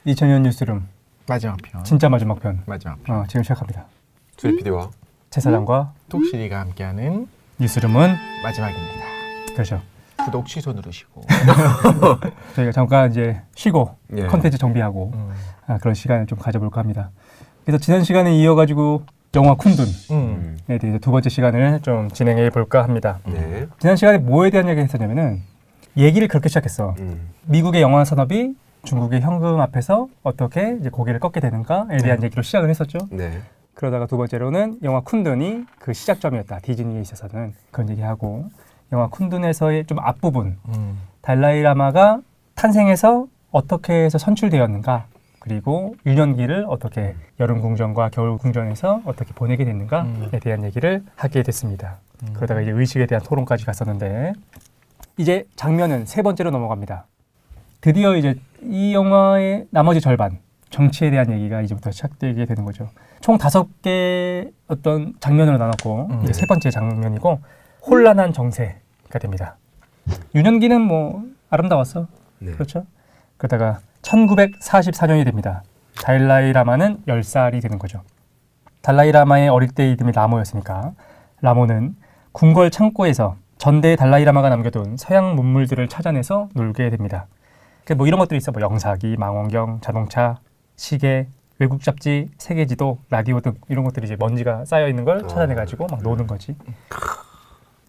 2000년 뉴스룸 마지막 편. 진짜 마지막 편. 마지막 편. 지금 시작합니다. 수리 PD와 최 사장과 톡시리가 함께하는 뉴스룸은 마지막입니다. 그렇죠. 구독 취소 누르시고. 저희가 잠깐 이제 쉬고 예. 컨텐츠 정비하고 그런 시간을 좀 가져볼까 합니다. 그래서 지난 시간에 이어가지고 영화 쿤둔에 대해서 두 번째 시간을 좀 진행해 볼까 합니다. 네. 지난 시간에 뭐에 대한 얘기를 했었냐면은 얘기를 그렇게 시작했어. 미국의 영화 산업이 중국의 현금 앞에서 어떻게 이제 고개를 꺾게 되는가에 대한 얘기로 시작을 했었죠. 네. 그러다가 두 번째로는 영화 쿤둔이 그 시작점이었다. 디즈니에 있어서는 그런 얘기하고 영화 쿤둔에서의 좀 앞부분 달라이라마가 탄생해서 어떻게 해서 선출되었는가 그리고 유년기를 어떻게 여름 궁전과 겨울 궁전에서 어떻게 보내게 됐는가에 대한 얘기를 하게 됐습니다. 그러다가 이제 의식에 대한 토론까지 갔었는데 이제 장면은 세 번째로 넘어갑니다. 드디어 이제 이 영화의 나머지 절반 정치에 대한 얘기가 이제부터 시작되게 되는 거죠. 총 5개 어떤 장면으로 나눴고 이제 세 번째 장면이고 혼란한 정세가 됩니다. 유년기는 뭐 아름다웠어. 네. 그렇죠? 그러다가 1944년이 됩니다. 달라이라마는 10살이 되는 거죠. 달라이라마의 어릴 때 이름이 라모였으니까 라모는 궁궐 창고에서 전대 달라이라마가 남겨둔 서양 문물들을 찾아내서 놀게 됩니다. 뭐 이런 것들이 있어. 뭐 영사기, 망원경, 자동차, 시계, 외국 잡지, 세계 지도, 라디오 등 이런 것들이 이제 먼지가 쌓여 있는 걸 찾아내가지고 막 노는 거지.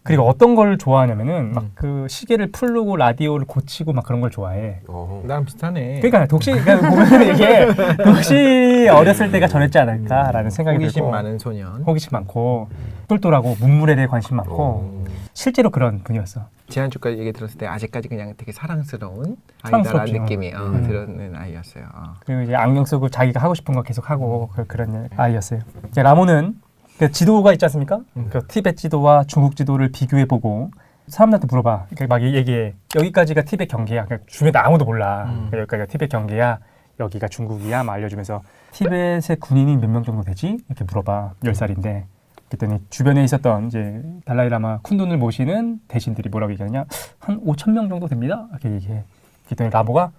그리고 어떤 걸 좋아하냐면은 막 그 시계를 풀르고 라디오를 고치고 막 그런 걸 좋아해. 나랑 비슷하네. 그러니까 그러니까 보면 이게 독실이 어렸을 때가 전했지 않을까라는 생각이 호기심 들고 많은 소년. 호기심 많고 똘똘하고 문물에 대해 관심 많고 실제로 그런 분이었어. 지난주까지 얘기 들었을 때 아직까지 그냥 되게 사랑스러운 사랑스럽죠. 아이다라는 느낌이 들었는 아이였어요. 그리고 이제 안경 쓰고 자기가 하고 싶은 거 계속 하고 그런 아이였어요. 이제 라모는 그 지도가 있지 않습니까? 그 티베트 지도와 중국 지도를 비교해보고 사람들한테 물어봐. 그러니까 막 얘기해. 여기까지가 티베트 경계야. 그러니까 주변에 아무도 몰라. 그러니까 여기까지가 티베트 경계야. 여기가 중국이야. 막 알려주면서 티베트의 군인이 몇 명 정도 되지? 이렇게 물어봐. 10살인데. 그랬더니 주변에 있었던 이제 달라이라마 쿤둔을 모시는 대신들이 뭐라고 얘기하냐? 한 5,000명 정도 됩니다. 이렇게 얘기해. 그랬더니 라모가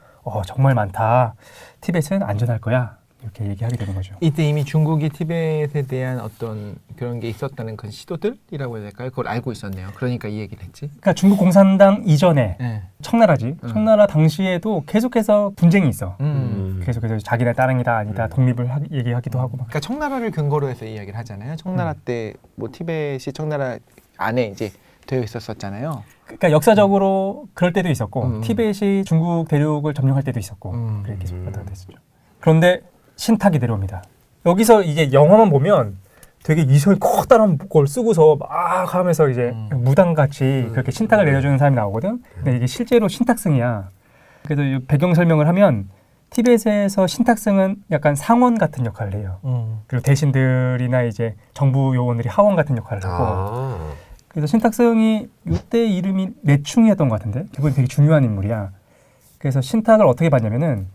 정말 많다. 티베트는 안전할 거야. 이렇게 얘기하게 되는 거죠. 이때 이미 중국이 티벳에 대한 어떤 그런 게 있었다는 그런 시도들이라고 해야 될까요? 그걸 알고 있었네요. 그러니까 이 얘기를 했지. 그러니까 중국 공산당 이전에 네. 청나라지. 청나라 당시에도 계속해서 분쟁이 있어. 계속해서 자기네 따릉이다 아니다 독립을 얘기하기도 하고 막. 그러니까 청나라를 근거로 해서 이야기를 하잖아요. 청나라 때 뭐 티벳이 청나라 안에 이제 되어 있었잖아요. 그러니까 역사적으로 그럴 때도 있었고 티벳이 중국 대륙을 점령할 때도 있었고 그렇게 계속 왔다 갔다 했었죠. 그런데 신탁이 내려옵니다. 여기서 이제 영화만 보면 되게 이성이 커다란 걸 쓰고서 막 하면서 이제 무당같이 그렇게 신탁을 내려주는 사람이 나오거든. 근데 이게 실제로 신탁승이야. 그래서 이 배경 설명을 하면 티벳에서 신탁승은 약간 상원 같은 역할을 해요. 그리고 대신들이나 이제 정부 요원들이 하원 같은 역할을 하고. 그래서 신탁승이 이때 이름이 내충이었던 것 같은데 그건 되게 중요한 인물이야. 그래서 신탁을 어떻게 받냐면은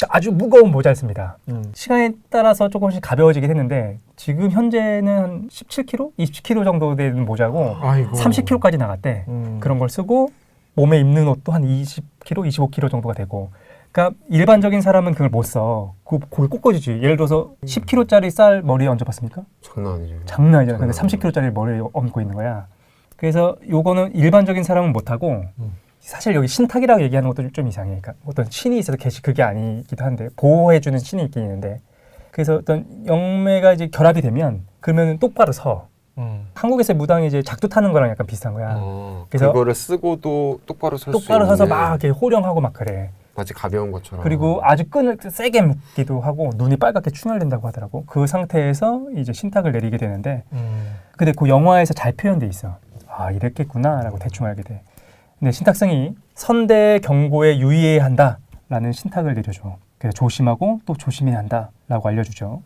아주 무거운 모자를 씁니다. 시간에 따라서 조금씩 가벼워지긴 했는데 지금 현재는 한 17kg? 20kg 정도 되는 모자고 30kg까지 나갔대. 그런 걸 쓰고 몸에 입는 옷도 한 20kg, 25kg 정도가 되고 그러니까 일반적인 사람은 그걸 못 써. 그걸 꺾어주지. 예를 들어서 10kg짜리 쌀 머리에 얹어봤습니까? 장난 아니죠. 장난 아니잖아. 근데 30kg짜리 머리에 얹고 있는 거야. 그래서 요거는 일반적인 사람은 못하고 사실 여기 신탁이라고 얘기하는 것도 좀 이상해. 그러니까 어떤 신이 있어서 그게 아니기도 한데 보호해주는 신이 있긴 있는데 그래서 어떤 영매가 이제 결합이 되면 그러면 똑바로 서. 한국에서의 무당이 이제 작두 타는 거랑 약간 비슷한 거야. 그래서 그거를 쓰고도 똑바로 설 수 있는. 똑바로 서서 막 이렇게 호령하고 막 그래. 마치 가벼운 것처럼. 그리고 아주 끈을 세게 묶기도 하고 눈이 빨갛게 충혈된다고 하더라고. 그 상태에서 이제 신탁을 내리게 되는데 근데 그 영화에서 잘 표현돼 있어. 아 이랬겠구나라고 대충 알게 돼. 근데 신탁승이 선대 경고에 유의해야 한다라는 신탁을 내려줘. 그래서 조심하고 또 조심해야 한다라고 알려주죠.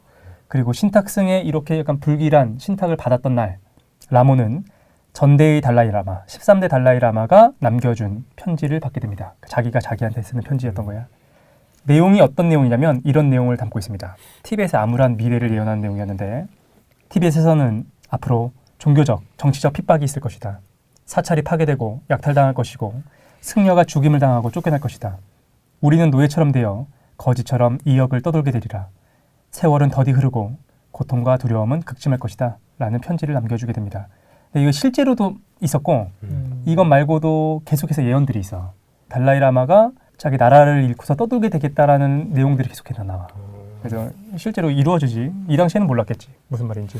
그리고 신탁승의 이렇게 약간 불길한 신탁을 받았던 날 라모는 전대의 달라이라마, 13대 달라이라마가 남겨준 편지를 받게 됩니다. 자기가 자기한테 쓰는 편지였던 거야. 내용이 어떤 내용이냐면 이런 내용을 담고 있습니다. 티벳의 암울한 미래를 예언하는 내용이었는데 티벳에서는 앞으로 종교적, 정치적 핍박이 있을 것이다. 사찰이 파괴되고 약탈당할 것이고 승려가 죽임을 당하고 쫓겨날 것이다. 우리는 노예처럼 되어 거지처럼 이역을 떠돌게 되리라. 세월은 더디 흐르고 고통과 두려움은 극심할 것이다. 라는 편지를 남겨주게 됩니다. 근데 이거 실제로도 있었고 이것 말고도 계속해서 예언들이 있어. 달라이라마가 자기 나라를 잃고서 떠돌게 되겠다라는 내용들이 계속해서 나와. 그래서 실제로 이루어지지. 이 당시에는 몰랐겠지. 무슨 말인지.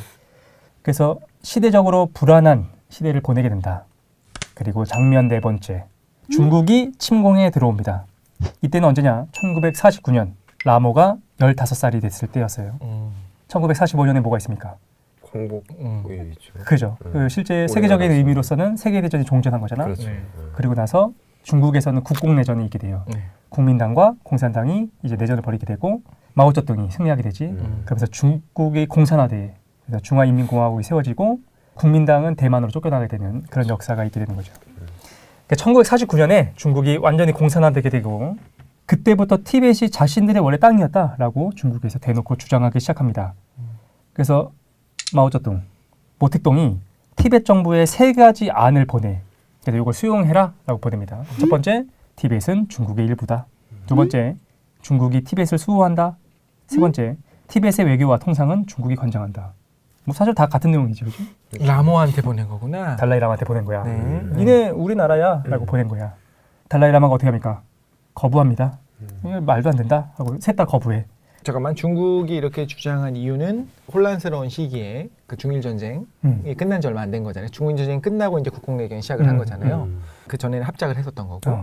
그래서 시대적으로 불안한 시대를 보내게 된다. 그리고 장면 네 번째. 중국이 침공에 들어옵니다. 이때는 언제냐? 1949년. 라모가 15살이 됐을 때였어요. 1945년에 뭐가 있습니까? 광복이 있죠. 그죠. 그 실제 세계적인 의미로서는 세계대전이 종전한 거잖아. 그렇죠. 그리고 나서 중국에서는 국공내전이 있게 돼요. 국민당과 공산당이 이제 내전을 벌이게 되고 마오쩌둥이 승리하게 되지. 그러면서 중국이 공산화돼. 그래서 중화인민공화국이 세워지고 국민당은 대만으로 쫓겨나게 되는 그런 역사가 있게 되는 거죠. 그러니까 1949년에 중국이 완전히 공산화되게 되고 그때부터 티벳이 자신들의 원래 땅이었다라고 중국에서 대놓고 주장하기 시작합니다. 그래서 마오쩌둥, 모택동이 티벳 정부에 3가지 안을 보내. 그래서 이걸 수용해라라고 보냅니다. 첫 번째, 티벳은 중국의 일부다. 두 번째, 중국이 티벳을 수호한다. 세 번째, 티벳의 외교와 통상은 중국이 관장한다. 뭐 사실 다 같은 내용이지, 그죠? 라모한테 보낸 거구나. 달라이라마한테 보낸 거야. 네. 니네 우리나라야라고 보낸 거야. 달라이라마가 어떻게 합니까? 거부합니다. 이거 말도 안 된다 하고 셋 다 거부해. 잠깐만, 중국이 이렇게 주장한 이유는 혼란스러운 시기에 그 중일 전쟁이 끝난 지 얼마 안 된 거잖아요. 중일 전쟁 끝나고 이제 국공내전이 시작을 한 거잖아요. 그 전에는 합작을 했었던 거고.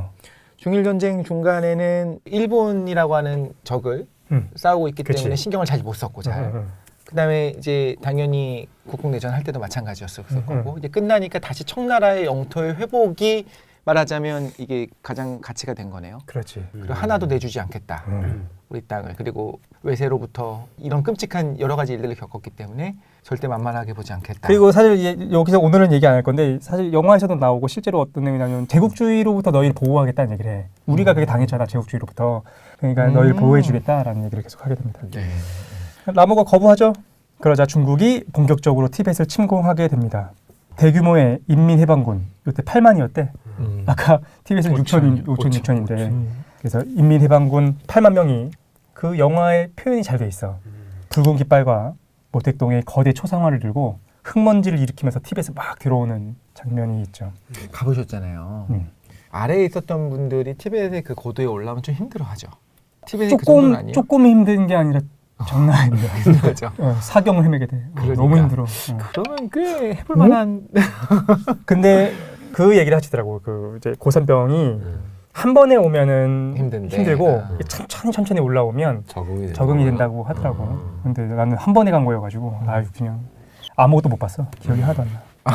중일 전쟁 중간에는 일본이라고 하는 적을 싸우고 있기 그치. 때문에 신경을 잘 못 썼고 잘. 그다음에 이제 당연히 국공내전 할 때도 마찬가지였을 거고 이제 끝나니까 다시 청나라의 영토의 회복이 말하자면 이게 가장 가치가 된 거네요. 그렇지. 그리고 하나도 내주지 않겠다. 우리 땅을. 그리고 외세로부터 이런 끔찍한 여러 가지 일들을 겪었기 때문에 절대 만만하게 보지 않겠다. 그리고 사실 여기서 오늘은 얘기 안 할 건데 사실 영화에서도 나오고 실제로 어떤 내용이냐면 제국주의로부터 너희를 보호하겠다는 얘기를 해. 우리가 그게 당했잖아, 제국주의로부터. 그러니까 너희를 보호해주겠다라는 얘기를 계속 하게 됩니다. 네. 라모가 거부하죠. 그러자 중국이 본격적으로 티벳을 침공하게 됩니다. 대규모의 인민해방군, 이때 8만이었대. 아까 티벳은 6천인데 그래서 인민해방군 8만 명이 그 영화의 표현이 잘 돼 있어. 붉은 깃발과 모택동의 거대 초상화를 들고 흙먼지를 일으키면서 티벳에 막 들어오는 장면이 있죠. 가보셨잖아요. 아래에 있었던 분들이 티벳의 그 고도에 올라오면 좀 힘들어하죠. 티벳이 그 정도는 아니에요? 조금 힘든 게 아니라 장난 아니야. 힘들죠. 사경을 헤매게 돼. 그러니까. 너무 힘들어. 그러면 꽤 해볼 만한. 근데 그 얘기를 하시더라고. 그 이제 고산병이 한 번에 오면은 힘든데. 힘들고 천천히 올라오면 적응이 된다고 하더라고. 근데 나는 한 번에 간 거여가지고 아유 그냥 아무것도 못 봤어. 기억이 하나도 안 나.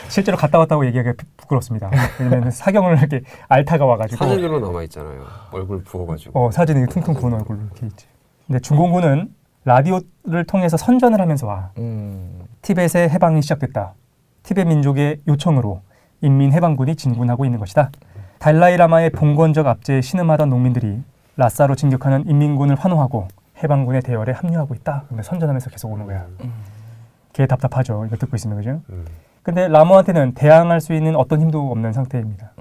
실제로 갔다 왔다고 얘기하기가 부끄럽습니다. 왜냐면 사경을 이렇게 알타가 와가지고 사진으로 남아 있잖아요. 얼굴 부어가지고. 사진이 퉁퉁 부은 얼굴로 이렇게 있지. 근데 중공군은 라디오를 통해서 선전을 하면서 와. 티벳의 해방이 시작됐다. 티벳 민족의 요청으로 인민해방군이 진군하고 있는 것이다. 달라이라마의 봉건적 압제에 신음하던 농민들이 라싸로 진격하는 인민군을 환호하고 해방군의 대열에 합류하고 있다. 선전하면서 계속 오는 거야. 걔 답답하죠. 이거 듣고 있으면, 그죠? 근데 라모한테는 대항할 수 있는 어떤 힘도 없는 상태입니다.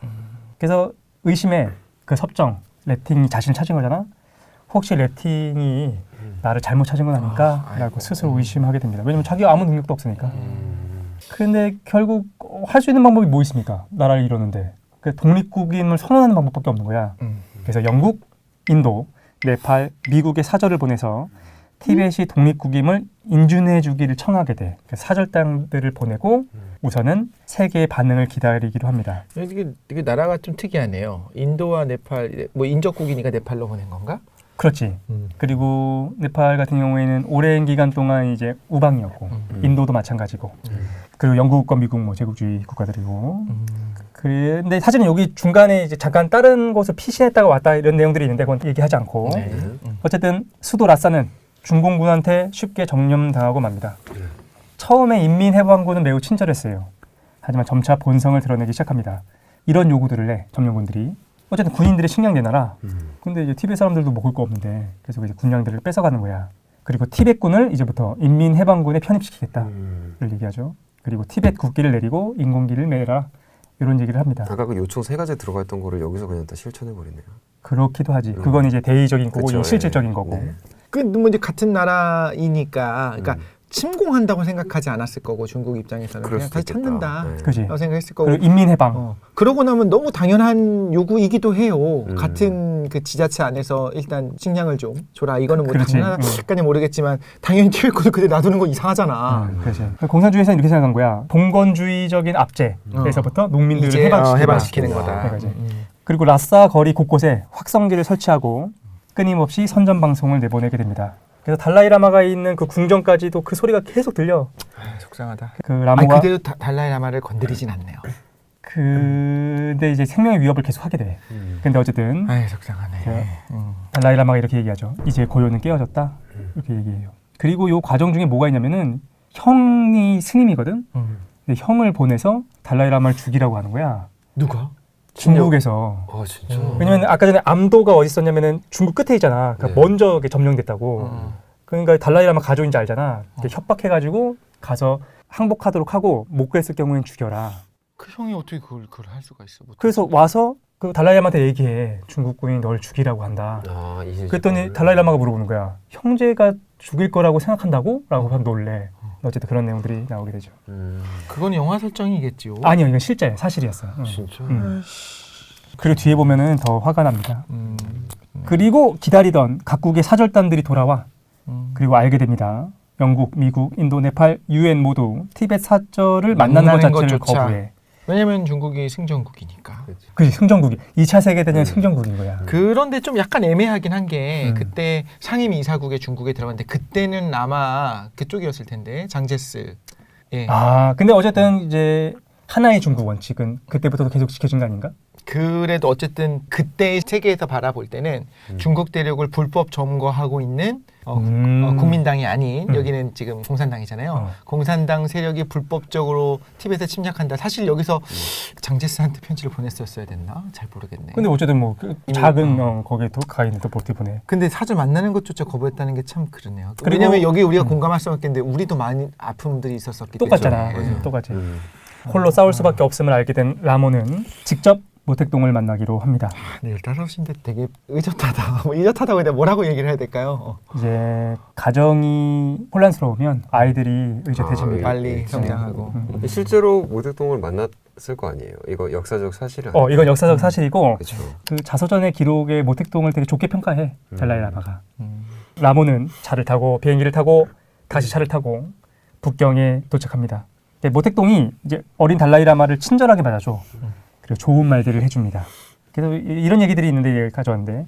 그래서 의심해. 그 섭정, 레팅이 자신을 찾은 거잖아. 혹시 레팅이 나를 잘못 찾은 건 아닐까? 라고 스스로 의심하게 됩니다. 왜냐면 자기가 아무 능력도 없으니까. 근데 결국 할 수 있는 방법이 뭐 있습니까? 나라를 이루는데. 그 독립국임을 선언하는 방법밖에 없는 거야. 그래서 영국, 인도, 네팔, 미국의 사절을 보내서 티벳이 독립국임을 인준해 주기를 청하게 돼. 사절단들을 보내고 우선은 세계의 반응을 기다리기로 합니다. 이게 나라가 좀 특이하네요. 인도와 네팔, 뭐 인접국이니까 네팔로 보낸 건가? 그렇지. 그리고 네팔 같은 경우에는 오랜 기간 동안 이제 우방이었고 인도도 마찬가지고 그리고 영국과 미국 뭐 제국주의 국가들이고 근데 사실은 여기 중간에 이제 잠깐 다른 곳을 피신했다가 왔다 이런 내용들이 있는데 그건 얘기하지 않고 어쨌든 수도 라싸는 중공군한테 쉽게 정념당하고 맙니다. 처음에 인민해방군은 매우 친절했어요. 하지만 점차 본성을 드러내기 시작합니다. 이런 요구들을 해 점령군들이. 어쨌든 군인들이 식량내놔라. 근데 이제 티벳 사람들도 먹을 거 없는데 그래서 이제 군량들을 뺏어가는 거야. 그리고 티벳군을 이제부터 인민해방군에 편입시키겠다를 얘기하죠. 그리고 티벳 국기를 내리고 인공기를 매라 이런 얘기를 합니다. 아까 그 요청 3가지 들어가 있던 거를 여기서 그냥 다 실천해 버리네요. 그렇기도 하지. 그건 이제 대의적인 거고 그쵸, 이건 실질적인 예. 거고. 네. 뭐 이제 같은 나라이니까, 그러니까 침공한다고 생각하지 않았을 거고 중국 입장에서는 그럴 그냥 수도 다시 있겠다. 찾는다. 네. 그지. 라고 생각했을 거고. 그리고 인민해방. 그러고 나면 너무 당연한 요구이기도 해요. 음. 같은 그 지자체 안에서 일단 식량을 좀 줘라. 이거는 뭐 그렇지. 당연할까지 모르겠지만 당연히 티베트를 그대 놔두는 거 이상하잖아. 그렇지. 공산주의에서는 이렇게 생각한 거야. 봉건주의적인 압제에서부터 농민들을 이제 해방시키는 거다. 거지. 그리고 라싸 거리 곳곳에 확성기를 설치하고 끊임없이 선전 방송을 내보내게 됩니다. 그래서 달라이라마가 있는 그 궁전까지도 그 소리가 계속 들려. 속상하다. 그 라모가 그대로 달라이라마를 건드리진 않네요. 근데 이제 생명의 위협을 계속 하게 돼. 근데 어쨌든 속상하네. 달라이라마가 이렇게 얘기하죠. 이제 고요는 깨어졌다. 이렇게 얘기해요. 그리고 요 과정 중에 뭐가 있냐면은 형이 스님이거든. 근데 형을 보내서 달라이라마를 죽이라고 하는 거야. 누가? 중국에서. 아 진짜. 왜냐면 아까 전에 암도가 어디 있었냐면은 중국 끝에 있잖아. 그러니까 네. 먼저 이게 점령됐다고. 그러니까 달라이라마 가족인지 알잖아. 협박해가지고 가서 항복하도록 하고 못 그랬을 경우엔 죽여라. 그 형이 어떻게 그걸 할 수가 있어? 그래서 와서 그 달라이라마한테 얘기해. 중국군이 널 죽이라고 한다. 아, 이제 그랬더니 달라이라마가 물어보는 거야. 형제가 죽일 거라고 생각한다고? 라고 막 놀래. 어쨌든 그런 내용들이 나오게 되죠. 그건 영화 설정이겠지요. 아니요, 이건 실제 사실이었어요. 진짜. 그리고 뒤에 보면은 더 화가 납니다. 그리고 기다리던 각국의 사절단들이 돌아와. 그리고 알게 됩니다. 영국, 미국, 인도, 네팔, 유엔 모두 티벳 사절을 만나는 것 자체를 거부해. 왜냐면 중국이 승전국이니까. 그치, 승전국이. 2차 세계대전 승전국인 거야. 그런데 좀 약간 애매하긴 한 게 그때 상임 이사국에 중국에 들어갔는데 그때는 아마 그쪽이었을 텐데 장제스. 예. 아, 근데 어쨌든 이제 하나의 중국 원칙은 그때부터 계속 지켜진 거 아닌가? 그래도 어쨌든 그때의 세계에서 바라볼 때는 중국 대륙을 불법 점거하고 있는 국민당이 아닌 여기는 지금 공산당이잖아요. 공산당 세력이 불법적으로 티벳에 침략한다. 사실 여기서 장제스한테 편지를 보냈었어야 됐나? 잘 모르겠네. 근데 어쨌든 뭐 그 작은 거기에 가 있는 또 볼트 보내. 근데 사실 만나는 것조차 거부했다는 게 참 그러네요. 그리고- 왜냐면 여기 우리가 공감할 수 없겠는데 우리도 많이 아픔들이 있었었기 똑같잖아. 때문에. 똑같지. 홀로 싸울 수밖에 없음을 알게 된 라모는 직접 모택동을 만나기로 합니다. 15인데 되게 의젓하다. 의젓하다고 내가 뭐라고 얘기를 해야 될까요? 이제 가정이 혼란스러우면 아이들이 의젓해집니다. 빨리 성장하고. 실제로 모택동을 만났을 거 아니에요. 이거 역사적 사실이 아니에요. 이건 역사적 사실이고 그렇죠. 그 자서전의 기록에 모택동을 되게 좋게 평가해. 달라이라마가. 라모는 차를 타고 비행기를 타고 다시 차를 타고 북경에 도착합니다. 모택동이 이제 어린 달라이라마를 친절하게 맞아줘. 그리고 좋은 말들을 해줍니다. 그래서 이런 얘기들이 있는데 가져왔는데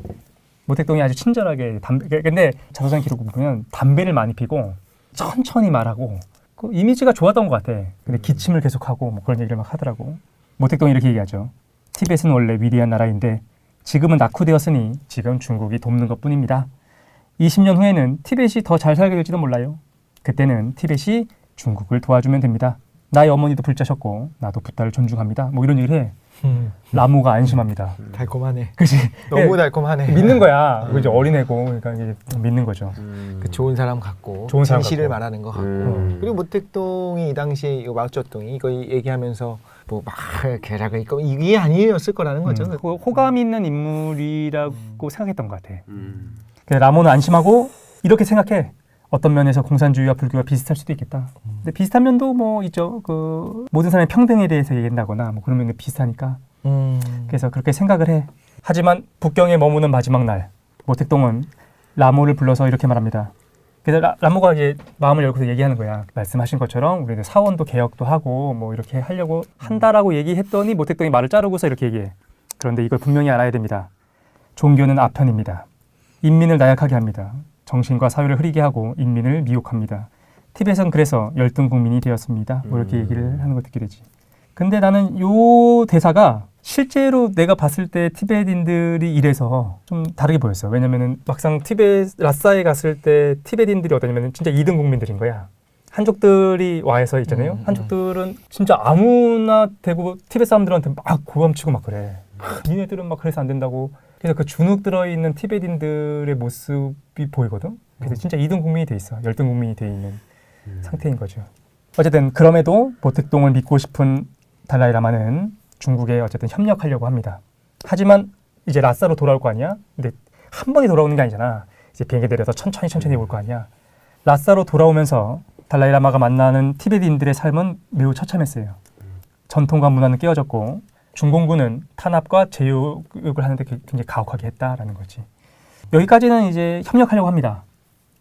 모택동이 아주 친절하게 근데 자서전 기록을 보면 담배를 많이 피고 천천히 말하고 그 이미지가 좋았던 것 같아. 근데 기침을 계속하고 뭐 그런 얘기를 막 하더라고. 모택동이 이렇게 얘기하죠. 티벳은 원래 위대한 나라인데 지금은 낙후되었으니 지금 중국이 돕는 것뿐입니다. 20년 후에는 티벳이 더 잘 살게 될지도 몰라요. 그때는 티벳이 중국을 도와주면 됩니다. 나의 어머니도 불자셨고 나도 붓다를 존중합니다. 뭐 이런 얘기를 해. 라모가 안심합니다. 달콤하네. 그치? 너무 달콤하네. 믿는 거야. 이제 어린애고 그러니까 이제 믿는 거죠. 그 좋은 사람 같고 좋은 사람 진실을 같고. 말하는 것 같고 그리고 모택동이 이 당시에 이 마오쩌둥이 이거 얘기하면서 뭐 막 계략을 있고 이게 아니었을 거라는 거죠. 호감 있는 인물이라고 생각했던 것 같아. 그래서 라모는 안심하고 이렇게 생각해. 어떤 면에서 공산주의와 불교가 비슷할 수도 있겠다. 근데 비슷한 면도 뭐 있죠. 그 모든 사람의 평등에 대해서 얘기한다거나 뭐 그런 면이 비슷하니까. 그래서 그렇게 생각을 해. 하지만 북경에 머무는 마지막 날 모택동은 라모를 불러서 이렇게 말합니다. 그래서 라모가 이제 마음을 열고서 얘기하는 거야. 말씀하신 것처럼 우리는 사원도 개혁도 하고 뭐 이렇게 하려고 한다라고 얘기했더니 모택동이 말을 자르고서 이렇게 얘기해. 그런데 이걸 분명히 알아야 됩니다. 종교는 아편입니다. 인민을 나약하게 합니다. 정신과 사회를 흐리게 하고 인민을 미혹합니다. 티벳은 그래서 열등 국민이 되었습니다. 뭐 이렇게 얘기를 하는 거 듣게 되지. 근데 나는 요 대사가 실제로 내가 봤을 때 티벳인들이 이래서 좀 다르게 보였어. 왜냐면은 막상 라싸에 갔을 때 티벳인들이 어떠냐면은 진짜 2등 국민들인 거야. 한족들이 와서 있잖아요. 한족들은 진짜 아무나 대고 티벳 사람들한테 막 고감치고 막 그래. 니네들은 막 그래서 안 된다고. 그래서 그 주눅 들어있는 티벳인들의 모습이 보이거든. 그래서 진짜 2등 국민이 돼 있어. 열등 국민이 돼 있는 상태인 거죠. 어쨌든 그럼에도 모택동을 믿고 싶은 달라이라마는 중국에 어쨌든 협력하려고 합니다. 하지만 이제 라싸로 돌아올 거 아니야? 근데 한 번에 돌아오는 게 아니잖아. 이제 비행기 내려서 천천히 올 거 아니야. 라싸로 돌아오면서 달라이라마가 만나는 티베트인들의 삶은 매우 처참했어요. 전통과 문화는 깨어졌고 중공군은 탄압과 제육을 하는데 굉장히 가혹하게 했다라는 거지. 여기까지는 이제 협력하려고 합니다.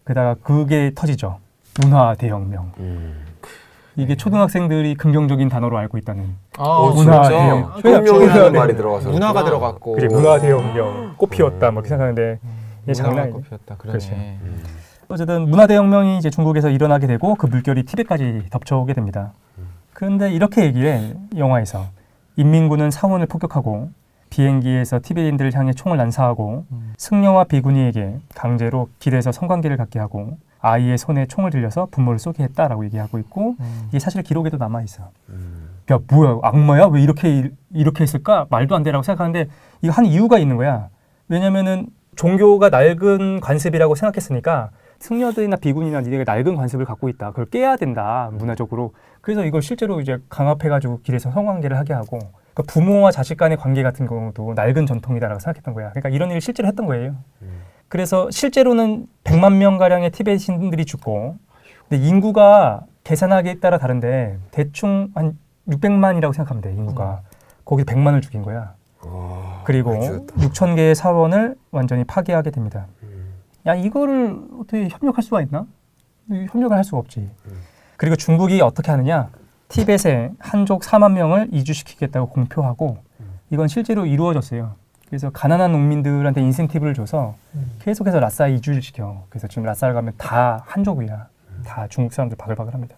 게다가 그게 터지죠. 문화 대혁명. 이게 초등학생들이 긍정적인 단어로 알고 있다는 문화 대혁명. 혁명이라는 말이 들어가서 문화가 들어갔고. 그래, 문화 대혁명 꽃 피웠다 뭐 이렇게 생각하는데 이게 장난이 꽃 피웠다. 그러네. 그렇지. 어쨌든 문화 대혁명이 이제 중국에서 일어나게 되고 그 물결이 티벳까지 덮쳐오게 됩니다. 그런데 이렇게 얘기를 해, 영화에서. 인민군은 상원을 폭격하고 비행기에서 티베트인들을 향해 총을 난사하고 승려와 비구니에게 강제로 길에서 성관계를 갖게 하고 아이의 손에 총을 들려서 부모를 쏘게 했다라고 얘기하고 있고 이게 사실 기록에도 남아 있어. 야 뭐야 악마야 왜 이렇게 했을까 말도 안 되라고 생각하는데 이거 한 이유가 있는 거야. 왜냐면은 종교가 낡은 관습이라고 생각했으니까 승려들이나 비군이나 니네가 낡은 관습을 갖고 있다. 그걸 깨야 된다 문화적으로. 그래서 이걸 실제로 이제 강압해가지고 길에서 성관계를 하게 하고 그러니까 부모와 자식 간의 관계 같은 경우도 낡은 전통이다라고 생각했던 거야. 그러니까 이런 일을 실제로 했던 거예요. 그래서 실제로는 100만 명 가량의 티베트인들이 죽고 근데 인구가 계산하기에 따라 다른데 대충 한 600만이라고 생각하면 돼 인구가. 거기 100만을 죽인 거야. 그리고 6천 개의 사원을 완전히 파괴하게 됩니다. 야 이거를 어떻게 협력할 수가 있나? 협력을 할 수가 없지. 그리고 중국이 어떻게 하느냐? 티벳에 한족 4만 명을 이주시키겠다고 공표하고 이건 실제로 이루어졌어요. 그래서 가난한 농민들한테 인센티브를 줘서 계속해서 라싸에 이주를 시켜. 그래서 지금 라싸를 가면 다 한족이야. 다 중국 사람들 바글바글합니다.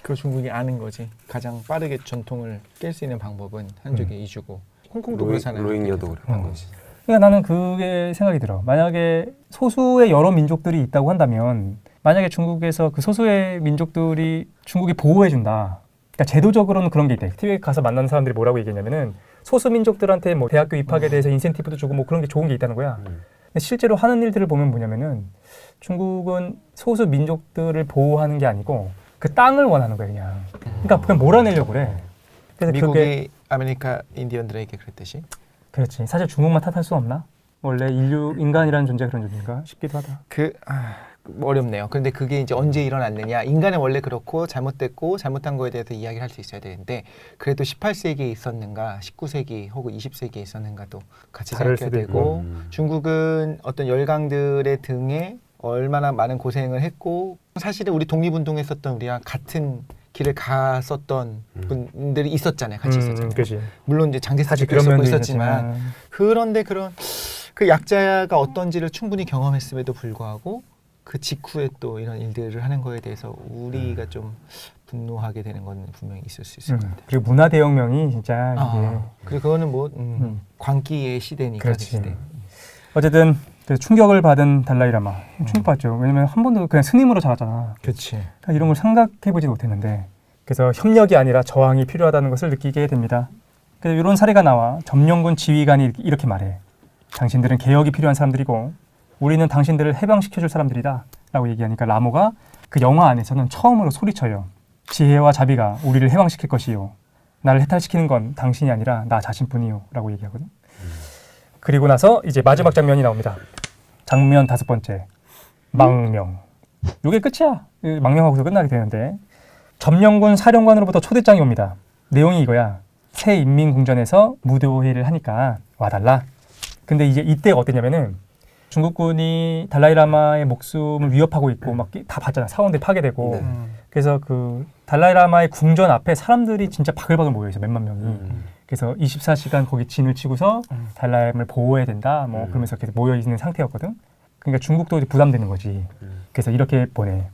그걸 중국이 아는 거지. 가장 빠르게 전통을 깰 수 있는 방법은 한족에 이주고. 홍콩도 그렇잖아요. 로힝야도 그랬던 거지. 그러니까 나는 그게 생각이 들어. 만약에 소수의 여러 민족들이 있다고 한다면 만약에 중국에서 그 소수의 민족들이 중국이 보호해준다. 그러니까 제도적으로는 그런 게 있대. 티베트 가서 만나는 사람들이 뭐라고 얘기했냐면은 소수 민족들한테 뭐 대학교 입학에 대해서 인센티브도 주고 뭐 그런 게 좋은 게 있다는 거야. 근데 실제로 하는 일들을 보면 뭐냐면은 중국은 소수 민족들을 보호하는 게 아니고 그 땅을 원하는 거야 그냥. 그러니까 그냥 몰아내려고 그래. 그래서 미국이 그게 아메리카 인디언들에게 그랬듯이. 그렇지. 사실 중국만 탓할 수 없나? 원래 인간이라는 존재가 그런 존재인가 싶기도 하다. 어렵네요. 그런데 그게 이제 언제 일어났느냐? 인간은 원래 그렇고 잘못됐고 잘못한 거에 대해서 이야기를 할 수 있어야 되는데 그래도 18세기에 있었는가, 19세기 혹은 20세기에 있었는가도 같이 생각해야 되고 중국은 어떤 열강들의 등에 얼마나 많은 고생을 했고 사실은 우리 독립운동했었던 우리랑 같은 길을 갔었던 분들이 있었잖아요. 같이 있었잖아요. 그치. 물론 이제 장제사직도 그런 면도 있었지만 그런데 그런 그 약자가 어떤지를 충분히 경험했음에도 불구하고 그 직후에 또 이런 일들을 하는 거에 대해서 우리가 좀 분노하게 되는 건 분명히 있을 수 있을 것 같아요. 그리고 문화 대혁명이 진짜 이게 그리고 그거는 뭐 광기의 시대니까. 그 시대. 어쨌든 충격을 받은 달라이라마 충격받죠. 왜냐면 한 번도 그냥 스님으로 자랐잖아. 그렇지. 그러니까 이런 걸 생각해보지 못했는데 그래서 협력이 아니라 저항이 필요하다는 것을 느끼게 됩니다. 그래서 이런 사례가 나와 점령군 지휘관이 이렇게 말해. 당신들은 개혁이 필요한 사람들이고 우리는 당신들을 해방시켜줄 사람들이다 라고 얘기하니까 라모가 그 영화 안에서는 처음으로 소리쳐요. 지혜와 자비가 우리를 해방시킬 것이요. 나를 해탈시키는 건 당신이 아니라 나 자신뿐이요 라고 얘기하거든. 그리고 나서 이제 마지막 장면이 나옵니다. 장면 5번째. 망명. 이게 끝이야. 망명하고서 끝나게 되는데 점령군 사령관으로부터 초대장이 옵니다. 내용이 이거야. 새 인민궁전에서 무도회를 하니까 와달라. 근데 이제 이때가 어땠냐면은 중국군이 달라이라마의 목숨을 위협하고 있고 막 다 봤잖아. 사원들이 파괴되고. 그래서 그 달라이라마의 궁전 앞에 사람들이 진짜 바글바글 모여 있어. 몇만 명이. 그래서 24시간 거기 진을 치고서 달라이라마를 보호해야 된다. 뭐 그러면서 계속 모여 있는 상태였거든. 그러니까 중국도 부담되는 거지. 그래서 이렇게 보내.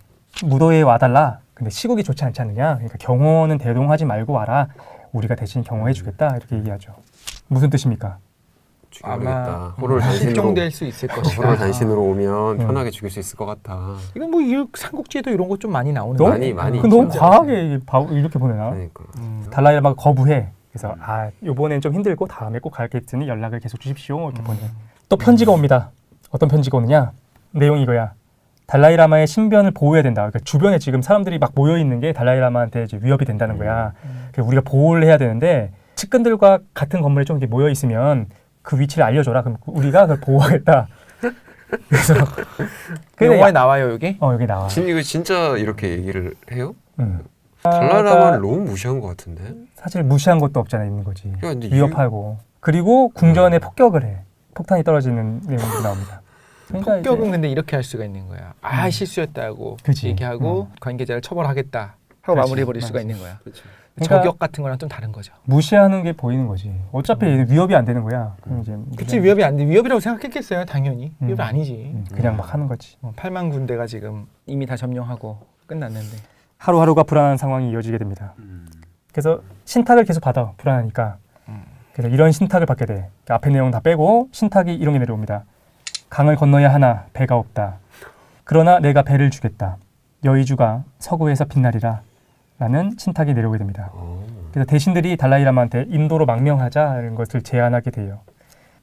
무도회에 와달라. 근데 시국이 좋지 않지 않느냐. 그러니까 경호는 대동하지 말고 와라. 우리가 대신 경호해 주겠다. 이렇게 얘기하죠. 무슨 뜻입니까? 아마 호를 실종될 수 있을 것이다. 호를 단신으로 오면 편하게 죽일 수 있을 것 같아. 이건 뭐 삼국지에도 이런 거 좀 많이 나오는 너무, 거예요. 많이 너무 과하게 이렇게 보내나? 그러니까. 달라이라마가 거부해. 그래서 이번엔 좀 힘들고 다음에 꼭 가겠으니 연락을 계속 주십시오. 이렇게 보내. 또 편지가 옵니다. 어떤 편지가 오느냐? 내용이 이거야. 달라이라마의 신변을 보호해야 된다. 그러니까 주변에 지금 사람들이 막 모여 있는 게 달라이라마한테 이제 위협이 된다는 거야. 그래서 우리가 보호를 해야 되는데 측근들과 같은 건물에 좀 이렇게 모여 있으면 그 위치를 알려줘라. 그럼 우리가 그걸 보호하겠다. 그래서 영화에 나와요 여기? 여기 나와. 이거 진짜 이렇게 얘기를 해요? 응. 달라이라마를 너무 무시한 것 같은데. 사실 무시한 것도 없잖아 있는 거지. 야, 근데 위협하고 그리고 궁전에 폭격을 해. 폭탄이 떨어지는 내용도 나옵니다. 그러니까 폭격은 이제, 근데 이렇게 할 수가 있는 거야. 실수였다고 그치. 얘기하고 관계자를 처벌하겠다 하고 그치. 마무리해버릴 수가 있는 거야. 그렇죠. 그러니까 저격 같은 거랑 좀 다른 거죠. 무시하는 게 보이는 거지. 어차피 위협이 안 되는 거야. 그럼 이제 그치, 위협이 안 돼. 위협이라고 생각했겠어요, 당연히. 위협이 음. 아니지. 그냥 막 하는 거지. 8만 군대가 지금 이미 다 점령하고 끝났는데. 하루하루가 불안한 상황이 이어지게 됩니다. 그래서 신탁을 계속 받아. 불안하니까. 그래서 이런 신탁을 받게 돼. 그러니까 앞에 내용 다 빼고 신탁이 이런 게 내려옵니다. 강을 건너야 하나 배가 없다. 그러나 내가 배를 주겠다. 여의주가 서구에서 빛나리라. 라는 신탁이 내려오게 됩니다. 그래서 대신들이 달라이라마한테 인도로 망명하자는 것을 제안하게 돼요.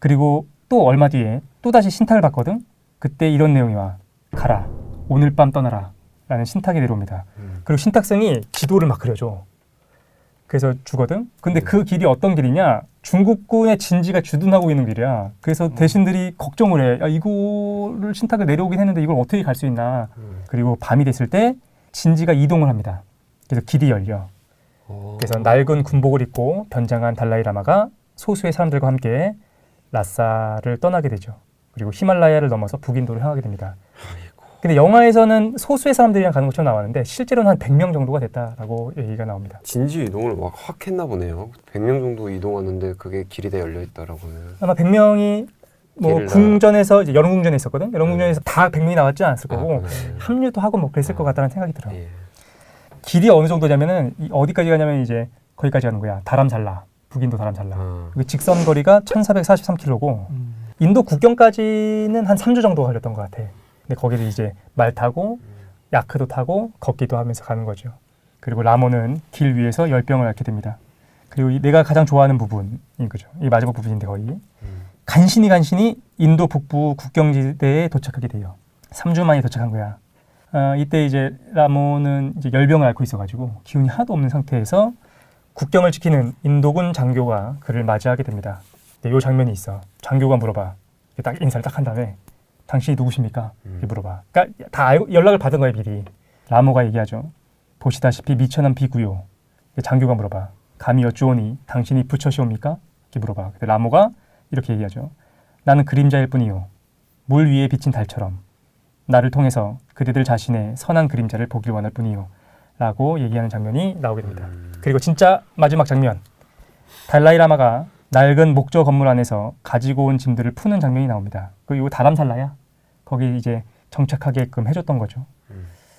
그리고 또 얼마 뒤에 또다시 신탁을 받거든. 그때 이런 내용이 와. 가라. 오늘 밤 떠나라. 라는 신탁이 내려옵니다. 그리고 신탁성이 지도를 막 그려줘. 그래서 주거든. 근데 그 길이 어떤 길이냐? 중국군의 진지가 주둔하고 있는 길이야. 그래서 대신들이 걱정을 해. 야, 이거를 신탁을 내려오긴 했는데 이걸 어떻게 갈 수 있나? 그리고 밤이 됐을 때 진지가 이동을 합니다. 그래서 길이 열려. 그래서 낡은 군복을 입고 변장한 달라이라마가 소수의 사람들과 함께 라사를 떠나게 되죠. 그리고 히말라야를 넘어서 북인도를 향하게 됩니다. 근데 영화에서는 소수의 사람들이랑 가는 것처럼 나왔는데 실제로는 한 100명 정도가 됐다라고 얘기가 나옵니다. 진지 이동을 막 확 했나 보네요. 100명 정도 이동하는데 그게 길이 다 열려 있다라고는. 아마 100명이 뭐 길을 궁전에서 이제 연궁전에 있었거든. 연궁전에서 다 100명이 나왔지 않았을 거고 그래. 합류도 하고 뭐 그랬을 것 같다는 생각이 들어요. 예. 길이 어느 정도냐면은 어디까지 가냐면 이제 거기까지 가는 거야. 다람살라. 북인도 다람살라. 그 직선 거리가 1443km고 인도 국경까지는 한 3주 정도 걸렸던 것 같아. 근데 거기를 이제 말 타고 야크도 타고 걷기도 하면서 가는 거죠. 그리고 라모는 길 위에서 열병을 앓게 됩니다. 그리고 내가 가장 좋아하는 부분인 거죠. 이 마지막 부분인데 거의 간신히 인도 북부 국경지대에 도착하게 돼요. 3주 만에 도착한 거야. 이때 이제 라모는 이제 열병을 앓고 있어가지고 기운이 하나도 없는 상태에서 국경을 지키는 인도군 장교가 그를 맞이하게 됩니다. 근데 이 장면이 있어. 장교가 물어봐. 딱 인사를 딱 한 다음에 당신이 누구십니까? 이렇게 물어봐. 그러니까 다 알고 연락을 받은 거예요 미리. 라모가 얘기하죠. 보시다시피 미천한 비구요. 장교가 물어봐. 감히 여쭈오니 당신이 부처시옵니까? 이렇게 물어봐. 근데 라모가 이렇게 얘기하죠. 나는 그림자일 뿐이요. 물 위에 비친 달처럼 나를 통해서 그대들 자신의 선한 그림자를 보길 원할 뿐이요. 라고 얘기하는 장면이 나오게 됩니다. 그리고 진짜 마지막 장면. 달라이라마가 낡은 목조 건물 안에서 가지고 온 짐들을 푸는 장면이 나옵니다. 이거 다람살라야. 거기 이제 정착하게끔 해줬던 거죠.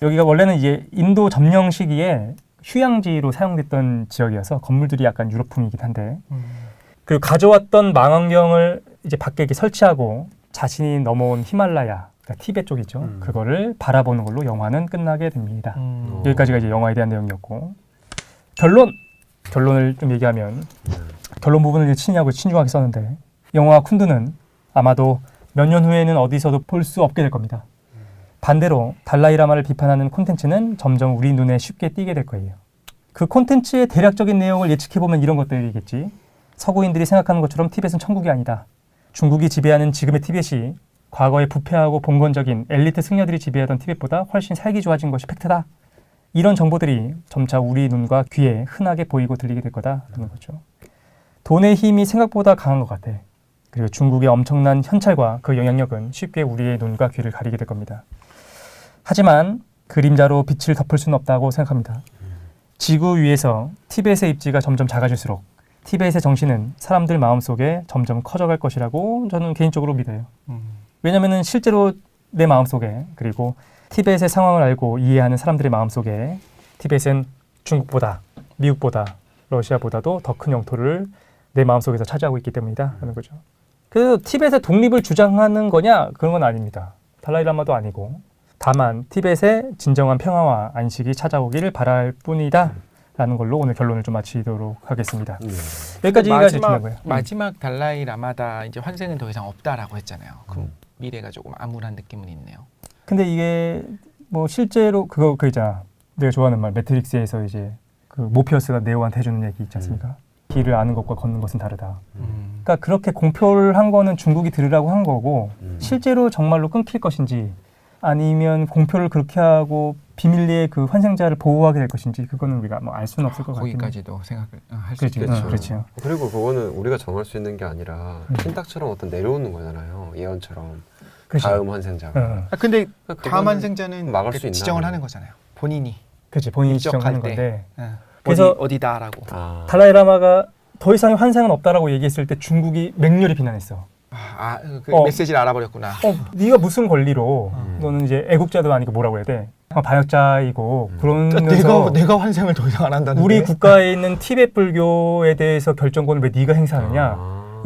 여기가 원래는 이제 인도 점령 시기에 휴양지로 사용됐던 지역이어서 건물들이 약간 유럽풍이긴 한데 그리고 가져왔던 망원경을 이제 밖에 이렇게 설치하고 자신이 넘어온 히말라야, 그러니까 티베트 쪽이죠. 그거를 바라보는 걸로 영화는 끝나게 됩니다. 여기까지가 이제 영화에 대한 내용이었고 결론을 좀 얘기하면 결론 부분을 이제 신중하게 썼는데 영화 쿤두는 아마도 몇 년 후에는 어디서도 볼 수 없게 될 겁니다. 반대로 달라이라마를 비판하는 콘텐츠는 점점 우리 눈에 쉽게 띄게 될 거예요. 그 콘텐츠의 대략적인 내용을 예측해보면 이런 것들이겠지. 서구인들이 생각하는 것처럼 티벳은 천국이 아니다. 중국이 지배하는 지금의 티벳이 과거에 부패하고 봉건적인 엘리트 승려들이 지배하던 티벳보다 훨씬 살기 좋아진 것이 팩트다. 이런 정보들이 점차 우리 눈과 귀에 흔하게 보이고 들리게 될 거다라는 거죠. 돈의 힘이 생각보다 강한 것 같아. 그리고 중국의 엄청난 현찰과 그 영향력은 쉽게 우리의 눈과 귀를 가리게 될 겁니다. 하지만 그림자로 빛을 덮을 수는 없다고 생각합니다. 지구 위에서 티벳의 입지가 점점 작아질수록 티벳의 정신은 사람들 마음속에 점점 커져갈 것이라고 저는 개인적으로 믿어요. 왜냐하면 실제로 내 마음속에 그리고 티벳의 상황을 알고 이해하는 사람들의 마음속에 티벳은 중국보다 미국보다 러시아보다도 더 큰 영토를 내 마음속에서 차지하고 있기 때문이다 하는 거죠. 그래서 티벳의 독립을 주장하는 거냐? 그런 건 아닙니다. 달라이라마도 아니고 다만 티벳의 진정한 평화와 안식이 찾아오기를 바랄 뿐이다 라는 걸로 오늘 결론을 좀 마치도록 하겠습니다. 여기까지가 중요한 거예요. 마지막 달라이라마다 이제 환생은 더 이상 없다라고 했잖아요. 그럼 미래가 조금 암울한 느낌은 있네요. 근데 이게 뭐 실제로 그거 있잖아. 내가 좋아하는 말 매트릭스에서 이제 그 모피어스가 네오한테 해주는 얘기 있지 않습니까? 길을 아는 것과 걷는 것은 다르다. 그러니까 그렇게 공표를 한 거는 중국이 들으라고 한 거고 실제로 정말로 끊길 것인지 아니면 공표를 그렇게 하고 비밀리에 그 환생자를 보호하게 될 것인지 그거는 우리가 뭐 알 수는 없을 것 같긴 해. 거기까지도 생각을 할 수 그렇죠. 있겠죠. 그렇죠. 그리고 그거는 우리가 정할 수 있는 게 아니라 신탁처럼 어떤 내려오는 거잖아요. 예언처럼. 그렇죠. 다음 환생자가. 근데 그거는 다음 환생자는 막을 수 있나? 지정을 하는 거잖아요. 본인이 그렇지. 본인이 입적할 지정하는 때. 건데 그래서 그래서 어디다라고. 달라이라마가 더 이상의 환생은 없다라고 얘기했을 때 중국이 맹렬히 비난했어. 그 메시지를 알아버렸구나. 네가 무슨 권리로 너는 이제 애국자도 아니고 뭐라고 해야 돼? 반역자이고 그러면서 내가 환생을 더 이상 안 한다는데. 우리 국가에 있는 티베트 불교에 대해서 결정권을 왜 네가 행사하느냐?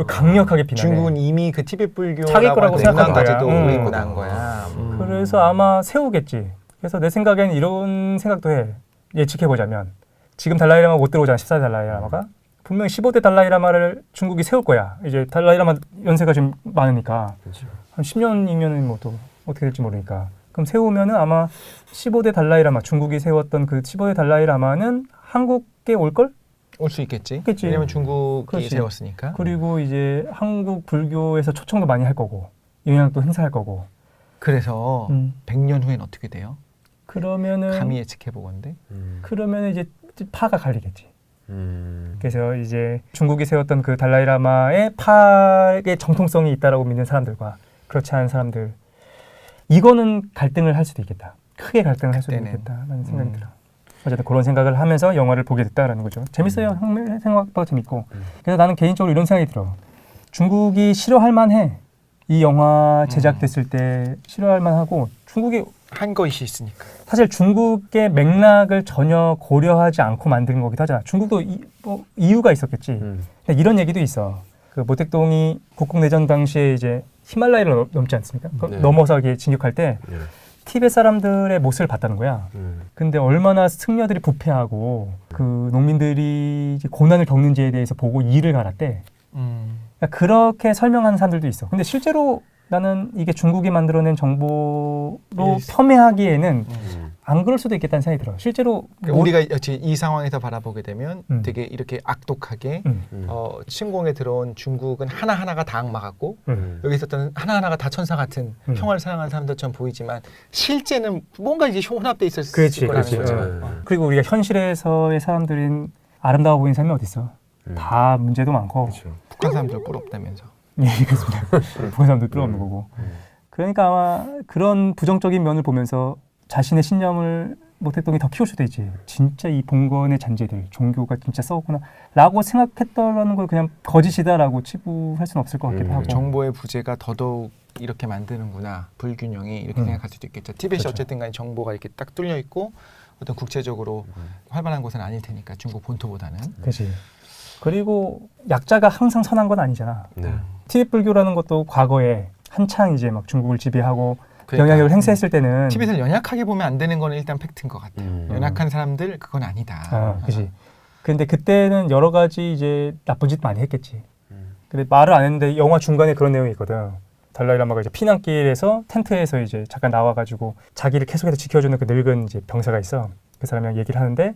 강력하게 비난해. 중국은 이미 그 티베트 불교라고 자기 거라고 생각한 거야. 문화까지도 거야. 그래서 아마 세우겠지. 그래서 내 생각에는 이런 생각도 해. 예측해 보자면 지금 달라이라마 못 들어오잖아. 14대 달라이라마가. 분명히 15대 달라이라마를 중국이 세울 거야. 이제 달라이라마 연세가 좀 많으니까. 그렇죠. 한 10년이면은 뭐 또 어떻게 될지 모르니까. 그럼 세우면은 아마 15대 달라이라마, 중국이 세웠던 그 15대 달라이라마는 한국에 올 걸? 올 수 있겠지. 있겠지. 왜냐면 중국이 그렇지. 세웠으니까. 그리고 이제 한국 불교에서 초청도 많이 할 거고 영향도 행사할 거고. 그래서 100년 후엔 어떻게 돼요? 그러면은 감히 예측해 보건데. 그러면은 이제 파가 갈리겠지. 그래서 이제 중국이 세웠던 그 달라이라마의 파의 정통성이 있다라고 믿는 사람들과 그렇지 않은 사람들 이거는 갈등을 할 수도 있겠다. 크게 갈등을 할 수도 있겠다라는 생각이 들어. 어쨌든 그런 생각을 하면서 영화를 보게 됐다라는 거죠. 재밌어요. 생각보다 재밌고. 그래서 나는 개인적으로 이런 생각이 들어. 중국이 싫어할 만해. 이 영화 제작됐을 때 싫어할 만하고 중국이 한 것이 있으니까. 사실 중국의 맥락을 전혀 고려하지 않고 만든 거기도 하잖아. 중국도 이유가 있었겠지. 근데 이런 얘기도 있어. 그 모택동이 국共내전 당시에 이제 히말라야를 넘지 않습니까? 네. 넘어서 이렇게 진격할 때 티베트 사람들의 모습을 봤다는 거야. 근데 얼마나 승려들이 부패하고 그 농민들이 이제 고난을 겪는지에 대해서 보고 이를 갈았대. 그러니까 그렇게 설명하는 사람들도 있어. 근데 실제로 나는 이게 중국이 만들어낸 정보로 폄훼하기에는 안 그럴 수도 있겠다는 생각이 들어. 실제로 우리가 이 상황에서 바라보게 되면 되게 이렇게 악독하게 침공에 들어온 중국은 하나하나가 다 악마 같고 여기 있었던 하나하나가 다 천사 같은 평화를 사랑하는 사람들처럼 보이지만 실제는 뭔가 이제 혼합돼 있을 거라는 거죠. 그리고 우리가 현실에서의 사람들인 아름다워 보이는 사람이 어디 있어? 다 문제도 많고. 그렇죠. 북한 사람들 뿔 없다면서. 예, 그렇습니다. 북한 사람들 뿔 없는 거고. 그러니까 아마 그런 부정적인 면을 보면서 자신의 신념을 모택동이 더 키울 수도 있지. 진짜 이 봉건의 잔재들, 종교가 진짜 썩었구나 라고 생각했더라는 걸 그냥 거짓이다라고 치부할 수는 없을 것 같기도 하고. 정보의 부재가 더더욱 이렇게 만드는구나. 불균형이 이렇게 생각할 수도 있겠죠. 티벳이 그렇죠. 어쨌든 간에 정보가 이렇게 딱 뚫려 있고 어떤 국제적으로 활발한 곳은 아닐 테니까 중국 본토보다는. 그렇지. 그리고 약자가 항상 선한 건 아니잖아. 네. 티베트 불교라는 것도 과거에 한창 이제 막 중국을 지배하고 영향력을 행사했을 때는 티벳을 연약하게 보면 안 되는 거는 일단 팩트인 것 같아요. 연약한 사람들 그건 아니다. 그렇지. 근데 그때는 여러 가지 이제 나쁜 짓 많이 했겠지. 근데 말을 안 했는데 영화 중간에 그런 내용이 있거든. 달라이라마가 이제 피난길에서 텐트에서 이제 잠깐 나와가지고 자기를 계속해서 지켜주는 그 늙은 이제 병사가 있어. 그 사람이랑 얘기를 하는데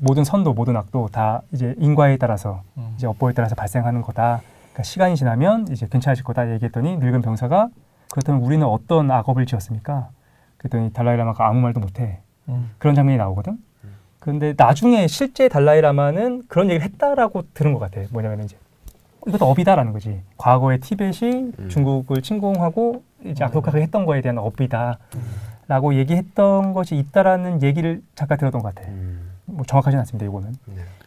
모든 선도, 모든 악도 다 이제 인과에 따라서 이제 업보에 따라서 발생하는 거다. 그러니까 시간이 지나면 이제 괜찮아질 거다 얘기했더니 늙은 병사가 그렇다면 우리는 어떤 악업을 지었습니까? 그랬더니 달라이라마가 아무 말도 못해. 그런 장면이 나오거든. 그런데 나중에 실제 달라이라마는 그런 얘기를 했다라고 들은 것 같아. 뭐냐면 이제 이것도 업이다라는 거지. 과거에 티벳이 중국을 침공하고 이제 악독하게 했던 거에 대한 업이다라고 얘기했던 것이 있다라는 얘기를 잠깐 들었던 것 같아. 뭐 정확하진 않습니다. 이거는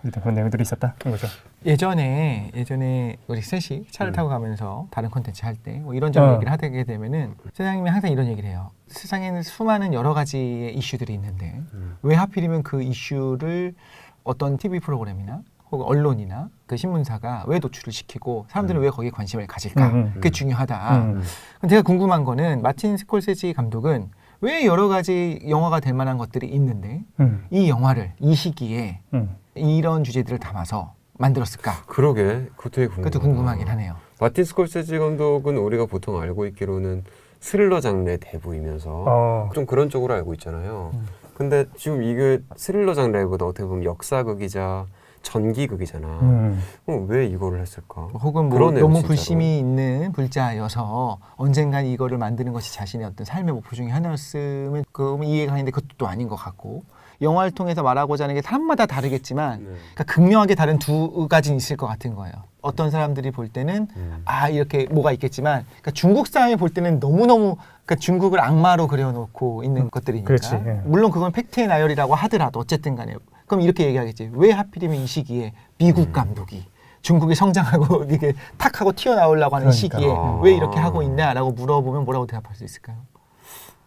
일단 그런 내용들이 있었다 그런 거죠. 예전에 우리 셋이 차를 타고 가면서 다른 콘텐츠 할 때 뭐 이런저런 얘기를 하게 되면은 사장님이 항상 이런 얘기를 해요. 세상에는 수많은 여러 가지의 이슈들이 있는데 왜 하필이면 그 이슈를 어떤 TV 프로그램이나 혹은 언론이나 그 신문사가 왜 노출을 시키고 사람들은 왜 거기에 관심을 가질까? 그게 중요하다. 제가 궁금한 거는 마틴 스콜세지 감독은 왜 여러 가지 영화가 될 만한 것들이 있는데 이 영화를 이 시기에 이런 주제들을 담아서 만들었을까? 그러게 그것도 되게 그것도 궁금하긴 하네요. 마틴 스콜세지 감독은 우리가 보통 알고 있기로는 스릴러 장르의 대부이면서 좀 그런 쪽으로 알고 있잖아요. 근데 지금 이게 스릴러 장르보다 어떻게 보면 역사극이자 전기극이잖아. 왜 이거를 했을까? 혹은 뭐 그러네요, 너무 진짜로. 불심이 있는 불자여서 언젠간 이거를 만드는 것이 자신의 어떤 삶의 목표 중에 하나였으면 그러면 이해가 가는데 그것도 또 아닌 것 같고 영화를 통해서 말하고자 하는 게 사람마다 다르겠지만 그러니까 극명하게 다른 두 가지는 있을 것 같은 거예요. 어떤 사람들이 볼 때는 이렇게 뭐가 있겠지만 그러니까 중국 사람이 볼 때는 너무너무 그러니까 중국을 악마로 그려놓고 있는 것들이니까 그렇지, 예. 물론 그건 팩트의 나열이라고 하더라도 어쨌든 간에 그럼 이렇게 얘기하겠지. 왜 하필이면 이 시기에 미국 감독이 중국이 성장하고 이게 탁 하고 튀어나오려고 하는 그러니까. 시기에 왜 이렇게 하고 있냐라고 물어보면 뭐라고 대답할 수 있을까요?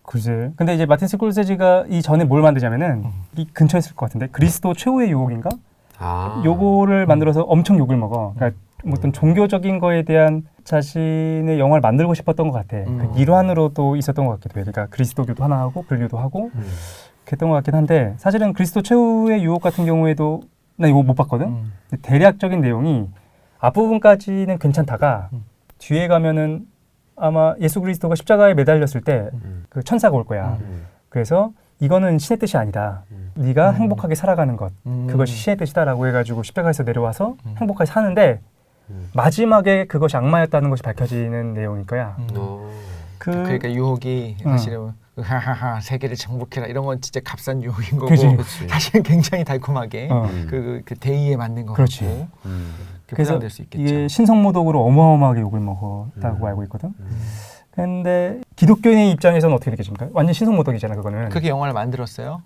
그지. 근데 이제 마틴 스콜세지가 이 전에 뭘 만드냐면은 이 근처에 있을 것 같은데 그리스도 최후의 유혹인가? 요거를 만들어서 엄청 욕을 먹어. 그러니까 뭐 어떤 종교적인 거에 대한 자신의 영화를 만들고 싶었던 것 같아. 그 일환으로도 있었던 것 같기도 해. 그러니까 그리스도교도 하나 하고 불교도 하고 그랬던 것 같긴 한데 사실은 그리스도 최후의 유혹 같은 경우에도 나 이거 못 봤거든. 근데 대략적인 내용이 앞부분까지는 괜찮다가 뒤에 가면은 아마 예수 그리스도가 십자가에 매달렸을 때 그 천사가 올 거야. 그래서 이거는 신의 뜻이 아니다. 네가 행복하게 살아가는 것 그것이 신의 뜻이다라고 해가지고 십자가에서 내려와서 행복하게 사는데 마지막에 그것이 악마였다는 것이 밝혀지는 내용일 거야. 그러니까 유혹이 사실은 하하하 세계를 정복해라 이런 건 진짜 값싼 유혹인 거고 그치. 사실은 굉장히 달콤하게 그 대의에 맞는 거 그렇지. 같고 그래서 포장될 수 있겠죠. 이게 신성모독으로 어마어마하게 욕을 먹었다고 알고 있거든. 근데 기독교인의 입장에서는 어떻게 느껴집니까? 완전 신성모독이잖아 그거는. 그렇게 영화를 만들었어요.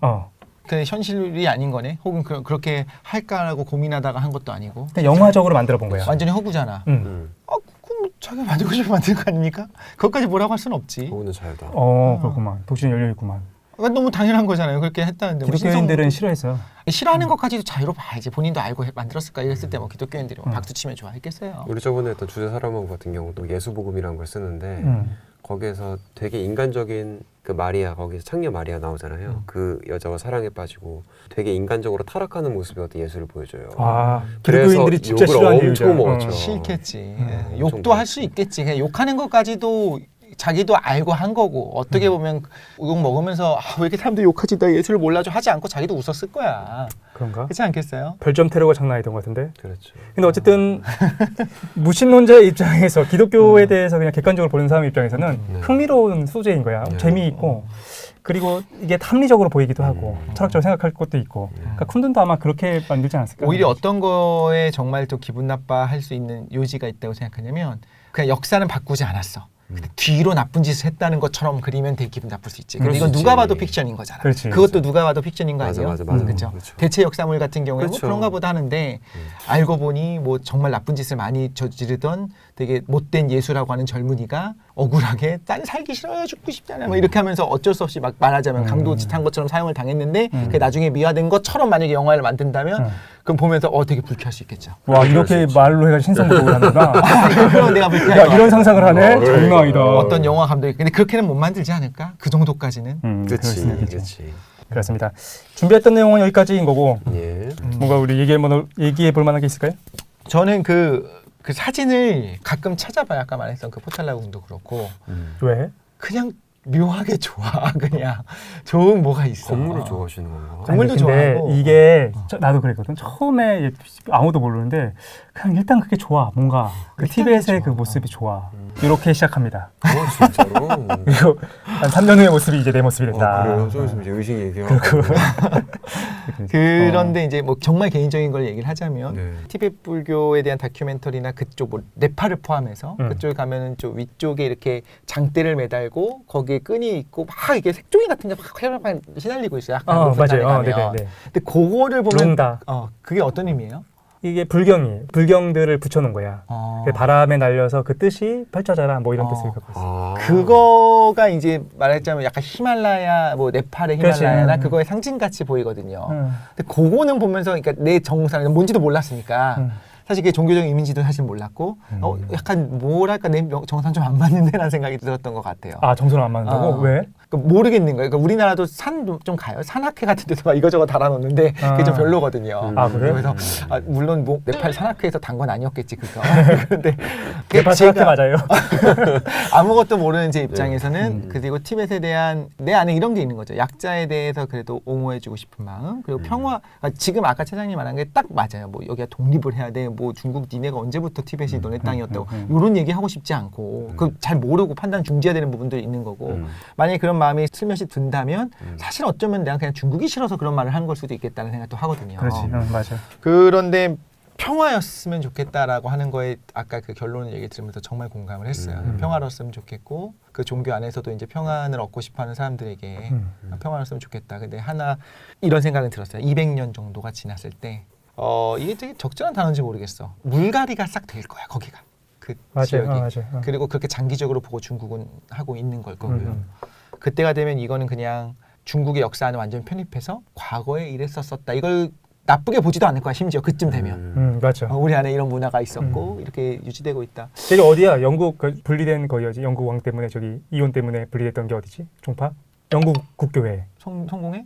근데 현실이 아닌 거네. 혹은 그렇게 할까라고 고민하다가 한 것도 아니고. 그냥 영화적으로 만들어 본 거야. 완전히 허구잖아. 그럼 자기가 만들고 싶으면 만드는 거 아닙니까? 그것까지 뭐라고 할 수는 없지. 그거는 자유다. 그렇구만. 독신이 열려 있구만. 그러니까 너무 당연한 거잖아요. 그렇게 했다는데. 기독교인들은 싫어했어요. 싫어하는 것까지도 자유로 봐야지. 본인도 알고 만들었을까 이랬을 때 뭐 기독교인들이 박수 치면 좋아했겠어요. 우리 저번에 했던 주제 사람하고 같은 경우도 예수복음이라는 걸 쓰는데 거기에서 되게 인간적인 그 마리아 거기서 창녀 마리아 나오잖아요. 그 여자가 사랑에 빠지고 되게 인간적으로 타락하는 모습의 어떤 예수를 보여줘요. 기독교인들이 진짜 욕을 싫어하는 엄청 먹었죠. 싫겠지. 욕도 할 수 있겠지. 그냥 욕하는 것까지도 자기도 알고 한 거고 어떻게 보면 욕 먹으면서 왜 이렇게 사람들이 욕하지 나 예수를 몰라줘 하지 않고 자기도 웃었을 거야. 그런가? 그렇지 않겠어요? 별점 테러가 장난 아니던 것 같은데. 그렇죠. 근데 어쨌든 무신론자의 입장에서 기독교에 대해서 그냥 객관적으로 보는 사람 입장에서는 흥미로운 소재인 거야. 재미있고 그리고 이게 합리적으로 보이기도 하고 철학적으로 생각할 것도 있고. 그러니까 쿤든도 아마 그렇게 만들지 않았을까? 오히려 어떤 거에 정말 또 기분 나빠할 수 있는 요지가 있다고 생각하냐면 그냥 역사는 바꾸지 않았어. 근데 뒤로 나쁜 짓을 했다는 것처럼 그리면 되게 기분 나쁠 수 있지. 근데 이건 누가 봐도 픽션인 거잖아. 그렇지, 그것도 그렇지. 누가 봐도 픽션인 거 아니에요? 맞아. 그렇죠. 대체 역사물 같은 경우에 뭐 그렇죠. 그런가 보다 하는데 알고 보니 뭐 정말 나쁜 짓을 많이 저지르던 되게 못된 예수라고 하는 젊은이가 억울하게 난 살기 싫어요 죽고 싶지 않아요 뭐 이렇게 하면서 어쩔 수 없이 막 말하자면 강도짓한 것처럼 사형을 당했는데 그게 나중에 미화된 것처럼 만약에 영화를 만든다면 그럼 보면서 되게 불쾌할 수 있겠죠. 와 이렇게 말로 해가지고 신성모독을 하는구나. 그럼 내가 불쾌할 야 것 이런 상상을 하네? 장난 아니다. 어떤 영화 감독이 근데 그렇게는 못 만들지 않을까? 그 정도까지는. 그렇지. 그렇습니다. 준비했던 내용은 여기까지인 거고 예. 뭔가 우리 얘기해 볼 만한 게 있을까요? 저는 그 사진을 가끔 찾아봐요. 아까 말했던 그 포탈라궁도 그렇고 왜? 그냥 묘하게 좋아. 그냥 좋은 뭐가 있어. 건물을 좋아하시는 건가? 건물도 아니, 근데 좋아하고. 이게 나도 그랬거든. 처음에 아무도 모르는데 그냥 일단 그게 좋아. 뭔가 그 티벳의 그 모습이 좋아. 이렇게 시작합니다. 진짜로? 그리고 한 3년 후의 모습이 이제 내 모습이 됐다. 그래요? 좀 있으면 이제 의식 얘기하고. 그런데 이제 뭐 정말 개인적인 걸 얘기를 하자면 티벳 불교에 대한 다큐멘터리나 그쪽 뭐 네팔을 포함해서 그쪽에 가면은 좀 위쪽에 이렇게 장대를 매달고 거기에 끈이 있고 막 이게 색종이 같은 게 막 시달리고 있어요. 약간 맞아요. 네네. 근데 그거를 보면 룽다. 그게 어떤 의미예요? 이게 불경들을 붙여놓은 거야. 바람에 날려서 그 뜻이 펼쳐져라 뭐 이런 뜻을 갖고 있어. 그거가 이제 말하자면 약간 히말라야 뭐 네팔의 히말라야나 그거의 상징같이 보이거든요. 근데 그거는 보면서 그러니까 내 정상 뭔지도 몰랐으니까 사실 그게 종교적인 의미인지도 사실 몰랐고 약간 뭐랄까 내 정상 좀 안 맞는데라는 생각이 들었던 것 같아요. 정서는 안 맞는다고? 왜? 그러니까 모르겠는 거예요. 그러니까 우리나라도 산 좀 가요. 산악회 같은 데서 막 이거저거 달아놓는데 그게 좀 별로거든요. 아, 그래요? 그래서 물론 뭐 네팔 산악회에서 단 건 아니었겠지 그거. 그런데 네팔 산악회 맞아요. 아무것도 모르는 제 입장에서는 그리고 티벳에 대한 내 안에 이런 게 있는 거죠. 약자에 대해서 그래도 옹호해주고 싶은 마음 그리고 평화. 지금 아까 차장님 말한 게 딱 맞아요. 뭐 여기가 독립을 해야 돼. 뭐 중국 니네가 언제부터 티벳이 너네 땅이었다고 이런 얘기 하고 싶지 않고 그 잘 모르고 판단 중지해야 되는 부분들이 있는 거고 만약에 그런 마음이 슬며시 든다면 사실 어쩌면 내가 그냥 중국이 싫어서 그런 말을 하는 걸 수도 있겠다는 생각도 하거든요. 그렇지, 맞아. 그런데 평화였으면 좋겠다라고 하는 거에 아까 그 결론 얘기 들으면서 정말 공감을 했어요. 평화로웠으면 좋겠고 그 종교 안에서도 이제 평안을 얻고 싶어하는 사람들에게 평화로웠으면 좋겠다. 근데 하나 이런 생각은 들었어요. 200년 정도가 지났을 때 이게 되게 적절한 단어인지 모르겠어. 물갈이가 싹 될 거야 거기가. 그 맞아요. 지역이. 맞아요. 그리고 그렇게 장기적으로 보고 중국은 하고 있는 걸 거고요. 그때가 되면 이거는 그냥 중국의 역사 안에 완전 편입해서 과거에 이랬었었다. 이걸 나쁘게 보지도 않을 거야. 심지어 그쯤 되면. 맞죠. 우리 안에 이런 문화가 있었고 이렇게 유지되고 있다. 저기 어디야? 영국 그 분리된 거기지. 영국 왕 때문에 저기 이혼 때문에 분리됐던 게 어디지? 종파? 영국 국교회. 성공회?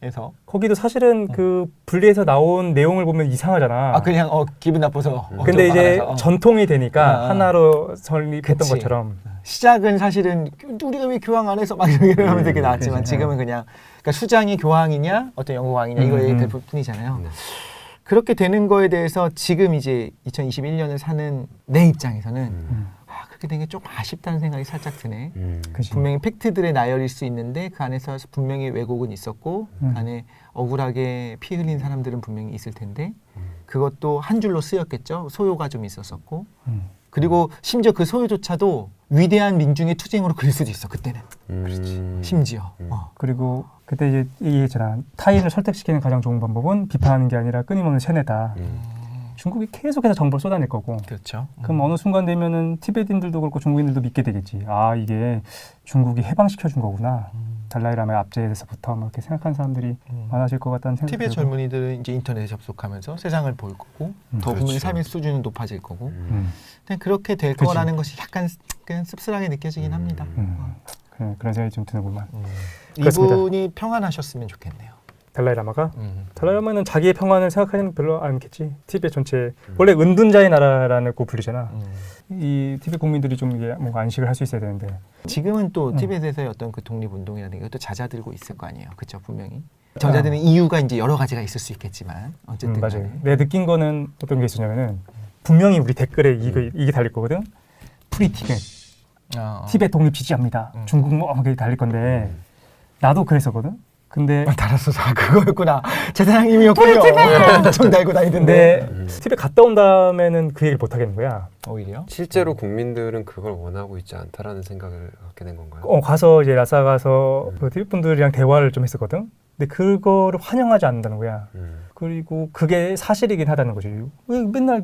에서 거기도 사실은 그 분리해서 나온 내용을 보면 이상하잖아. 그냥 기분 나빠서. 근데 이제 알아서. 전통이 되니까 하나로 설립했던 그치. 것처럼. 시작은 사실은 우리가 왜 교황 안에서 막 이러면서 이렇게 나왔지만 그치. 지금은 그냥 그러니까 수장이 교황이냐 어떤 영국 왕이냐 이거 얘기할 뿐이잖아요. 그렇게 되는 거에 대해서 지금 이제 2021년을 사는 내 입장에서는 그렇게 된 게 좀 아쉽다는 생각이 살짝 드네. 분명히 팩트들의 나열일 수 있는데 그 안에서 분명히 왜곡은 있었고 그 안에 억울하게 피 흘린 사람들은 분명히 있을 텐데 그것도 한 줄로 쓰였겠죠. 소요가 좀 있었었고 그리고 심지어 그 소요조차도 위대한 민중의 투쟁으로 그릴 수도 있어 그때는. 그렇지. 심지어. 그리고 그때 이제 얘기했잖아. 타인을 설득시키는 가장 좋은 방법은 비판하는 게 아니라 끊임없는 세뇌다. 중국이 계속해서 정보를 쏟아낼 거고. 그렇죠. 그럼 어느 순간 되면은 티베트인들도 그렇고 중국인들도 믿게 되겠지. 아 이게 중국이 해방시켜준 거구나. 달라이라마의 압제에서부터 뭐 이렇게 생각하는 사람들이 많아질 것 같다는 생각이 티베트 들고. 젊은이들은 이제 인터넷에 접속하면서 세상을 볼 거고 더 분명히 삶의 수준은 높아질 거고 그냥 그렇게 될 그치. 거라는 것이 약간 그냥 씁쓸하게 느껴지긴 합니다. 그래, 그런 생각이 좀 드는구만. 그렇습니다. 이분이 평안하셨으면 좋겠네요. 달라이라마가? 달라이라마는 자기의 평안을 생각하지는 별로 않겠지. 티베트 전체 원래 은둔자의 나라라는 거 불리잖아. 이 티베트 국민들이 좀 이게 뭔가 안식을 할 수 있어야 되는데 지금은 또 티베트에서의 어떤 그 독립운동이라든가 또 잦아들고 있을 거 아니에요. 그렇죠, 분명히. 잦아드는 이유가 이제 여러 가지가 있을 수 있겠지만 어쨌든 맞아요. 간에. 내가 느낀 거는 어떤 게 있었냐면은 분명히 우리 댓글에 이게 달릴 거거든. 프리 티벳. 티벳 독립 지지합니다. 중국 뭐 이렇게 달릴 건데 나도 그랬었거든. 근데 달았어. 그거였구나. 제사장님이었군요. 엄청 달고 다니던데. 티벳 갔다 온 다음에는 그 얘기를 못 하겠는 거야. 오히려? 실제로 국민들은 그걸 원하고 있지 않다라는 생각을 갖게 된 건가요? 가서 이제 라사 가서 그 티벳 분들이랑 대화를 좀 했었거든. 근데 그거를 환영하지 않는다는 거야. 그리고 그게 사실이긴 하다는 거지. 왜 맨날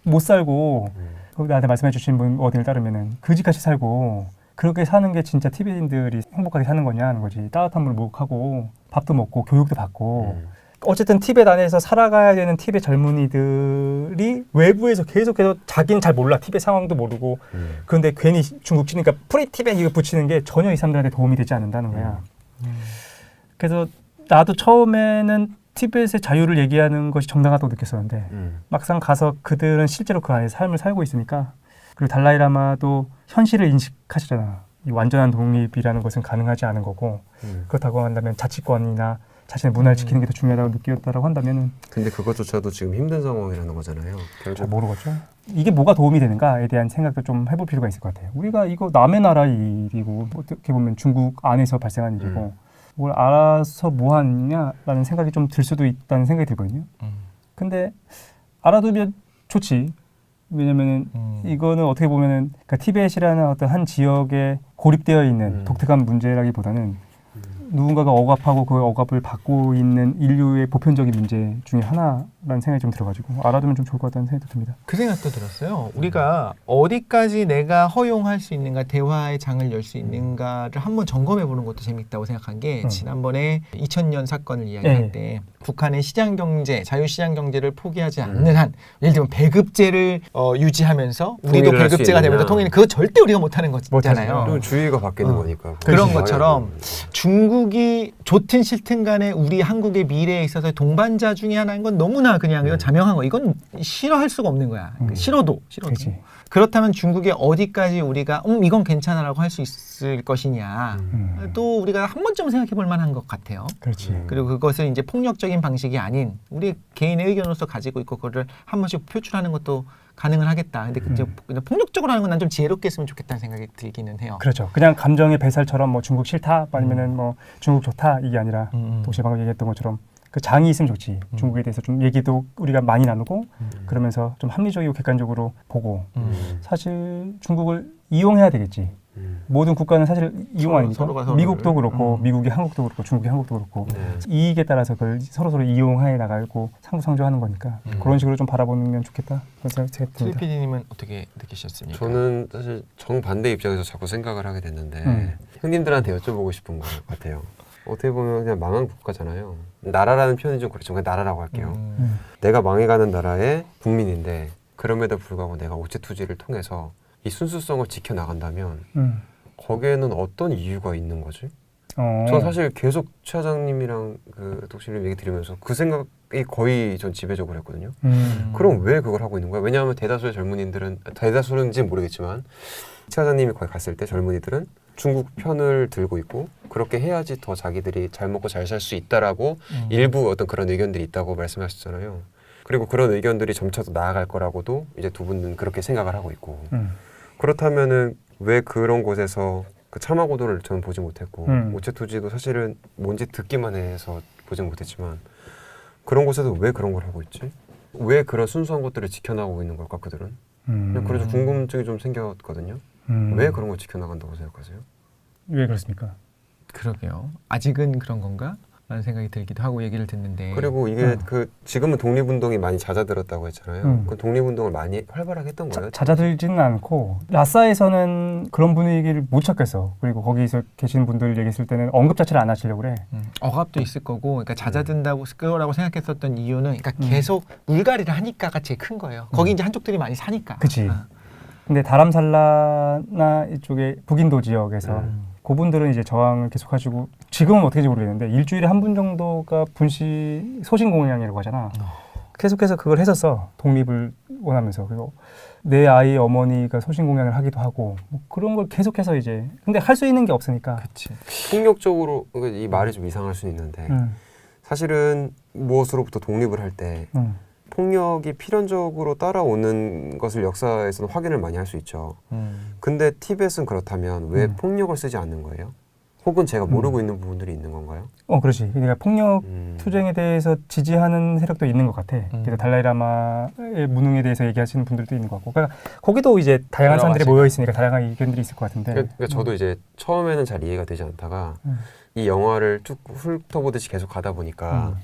못 살고 나한테 말씀해 주신 분 어디를 따르면은 그지같이 살고 그렇게 사는 게 진짜 티베트인들이 행복하게 사는 거냐 하는 거지. 따뜻한 물 목욕하고 밥도 먹고 교육도 받고 어쨌든 티베트 안에서 살아가야 되는 티베트 젊은이들이 외부에서 계속해서 자기는 잘 몰라. 티베트 상황도 모르고 그런데 괜히 중국 치니까 프리 티베트 이거 붙이는 게 전혀 이 사람들한테 도움이 되지 않는다는 거야. 그래서 나도 처음에는 티벳의 자유를 얘기하는 것이 정당하다고 느꼈었는데 막상 가서 그들은 실제로 그 안에 삶을 살고 있으니까 그리고 달라이라마도 현실을 인식하시잖아. 이 완전한 독립이라는 것은 가능하지 않은 거고 그렇다고 한다면 자치권이나 자신의 문화를 지키는 게 더 중요하다고 느꼈다라고 한다면은 근데 그것조차도 지금 힘든 상황이라는 거잖아요. 잘 모르겠죠. 이게 뭐가 도움이 되는가에 대한 생각도 좀 해볼 필요가 있을 것 같아요. 우리가 이거 남의 나라 일이고 어떻게 보면 중국 안에서 발생한 일이고 뭘 알아서 뭐 하느냐라는 생각이 좀 들 수도 있다는 생각이 들거든요. 근데 알아두면 좋지. 왜냐면은 이거는 어떻게 보면은 그러니까 티벳이라는 어떤 한 지역에 고립되어 있는 독특한 문제라기보다는 누군가가 억압하고 그 억압을 받고 있는 인류의 보편적인 문제 중에 하나라는 생각이 좀 들어가지고 알아두면 좀 좋을 것 같다는 생각도 듭니다. 그 생각도 들었어요. 우리가 어디까지 내가 허용할 수 있는가, 대화의 장을 열 수 있는가를 한번 점검해 보는 것도 재밌다고 생각한 게 지난번에 2000년 사건을 이야기할 때 북한의 시장 경제, 자유시장 경제를 포기하지 않는 한, 예를 들면 배급제를 유지하면서 우리도 배급제가 되면서 통일, 그거 절대 우리가 못하는 거잖아요. 그럼 주의가 바뀌는 거니까. 그런 것처럼 중국이 좋든 싫든 간에 우리 한국의 미래에 있어서 동반자 중에 하나인 건 너무나 그냥 이건 자명한 거. 이건 싫어할 수가 없는 거야. 싫어도. 그치. 그렇다면 중국에 어디까지 우리가 이건 괜찮아라고 할 수 있을 것이냐. 또 우리가 한 번쯤 생각해 볼 만한 것 같아요. 그렇지. 그리고 그것을 이제 폭력적인 방식이 아닌 우리 개인의 의견으로서 가지고 있고 그거를 한 번씩 표출하는 것도 가능은 하겠다. 근데 이제 폭력적으로 하는 건 난 좀 지혜롭게 했으면 좋겠다는 생각이 들기는 해요. 그렇죠. 그냥 감정의 배살처럼 뭐 중국 싫다 아니면은 뭐 중국 좋다 이게 아니라 동시에 방금 얘기했던 것처럼 그 장이 있으면 좋지. 중국에 대해서 좀 얘기도 우리가 많이 나누고 그러면서 좀 합리적이고 객관적으로 보고 사실 중국을 이용해야 되겠지. 모든 국가는 사실 이용 아닙니까? 미국도 그렇고 미국이 한국도 그렇고 중국이 한국도 그렇고 이익에 따라서 그걸 서로 이용해 나가고 상부상조하는 거니까 그런 식으로 좀 바라보면 좋겠다 그런 생각이 듭니다. PD님은 어떻게 느끼셨습니까? 저는 사실 정반대 입장에서 자꾸 생각을 하게 됐는데 형님들한테 여쭤보고 싶은 것 같아요. 어떻게 보면 그냥 망한 국가잖아요. 나라라는 표현이 좀 그렇죠. 그냥 나라라고 할게요. 내가 망해가는 나라의 국민인데 그럼에도 불구하고 내가 우체투지를 통해서 이 순수성을 지켜나간다면 거기에는 어떤 이유가 있는 거지? 전 사실 계속 최 사장님이랑 그 독실님 얘기 들으면서 그 생각이 거의 전 지배적으로 했거든요. 그럼 왜 그걸 하고 있는 거야? 왜냐하면 대다수의 젊은이들은, 대다수는지는 모르겠지만 최 사장님이 거기 갔을 때 젊은이들은 중국 편을 들고 있고 그렇게 해야지 더 자기들이 잘 먹고 잘 살 수 있다라고 일부 어떤 그런 의견들이 있다고 말씀하셨잖아요. 그리고 그런 의견들이 점차 더 나아갈 거라고도 이제 두 분은 그렇게 생각을 하고 있고 그렇다면은 왜 그런 곳에서 그 참화고도를 저는 보지 못했고 우체투지도 사실은 뭔지 듣기만 해서 보지 못했지만 그런 곳에서 왜 그런 걸 하고 있지? 왜 그런 순수한 것들을 지켜나가고 있는 걸까 그들은? 그냥 그래서 궁금증이 좀 생겼거든요. 왜 그런 걸 지켜나간다고 생각하세요? 왜 그렇습니까? 그러게요. 아직은 그런 건가? 라는 생각이 들기도 하고 얘기를 듣는데 그리고 이게 그 지금은 독립운동이 많이 잦아들었다고 했잖아요. 그 독립운동을 많이 활발하게 했던 거예요? 잦아들지는 않고 라싸에서는 그런 분위기를 못 찾겠어. 그리고 거기서 계신 분들 얘기했을 때는 언급 자체를 안 하시려고 그래. 억압도 있을 거고 그러니까 잦아든다고 거라고 생각했었던 이유는 그러니까 계속 물갈이를 하니까가 제일 큰 거예요. 거기 이제 한쪽들이 많이 사니까. 그치. 근데 다람살라나 이쪽에 북인도 지역에서 그분들은 이제 저항을 계속하시고 지금은 어떻게인지 모르겠는데 일주일에 한 분 정도가 분시 소신공양이라고 하잖아. 계속해서 그걸 했었어. 독립을 원하면서. 그리고 내 아이 어머니가 소신공양을 하기도 하고 뭐 그런 걸 계속해서 이제 근데 할 수 있는 게 없으니까. 그치. 폭력적으로 이 말이 좀 이상할 수는 있는데 사실은 무엇으로부터 독립을 할 때 폭력이 필연적으로 따라오는 것을 역사에서는 확인을 많이 할 수 있죠. 근데 티벳은 그렇다면 왜 폭력을 쓰지 않는 거예요? 혹은 제가 모르고 있는 부분들이 있는 건가요? 그렇지. 그러니까 폭력 투쟁에 대해서 지지하는 세력도 있는 것 같아. 그래서 달라이라마의 무능에 대해서 얘기하시는 분들도 있는 것 같고. 그러니까 거기도 이제 다양한 사람들이 모여 있으니까 다양한 의견들이 있을 것 같은데. 그러니까 저도 이제 처음에는 잘 이해가 되지 않다가 이 영화를 쭉 훑어보듯이 계속 가다 보니까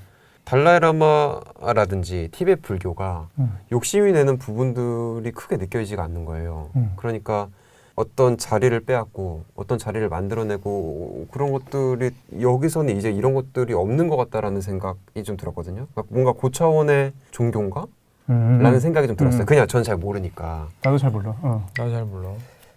달라이라마라든지 티베트 불교가 욕심이 내는 부분들이 크게 느껴지지가 않는 거예요. 그러니까 어떤 자리를 빼앗고 어떤 자리를 만들어내고 그런 것들이 여기서는 이제 이런 것들이 없는 것 같다라는 생각이 좀 들었거든요. 그러니까 뭔가 고차원의 종교인가? 라는 생각이 좀 들었어요. 그냥 전 잘 모르니까. 나도 잘 몰라. 나도 잘 몰라.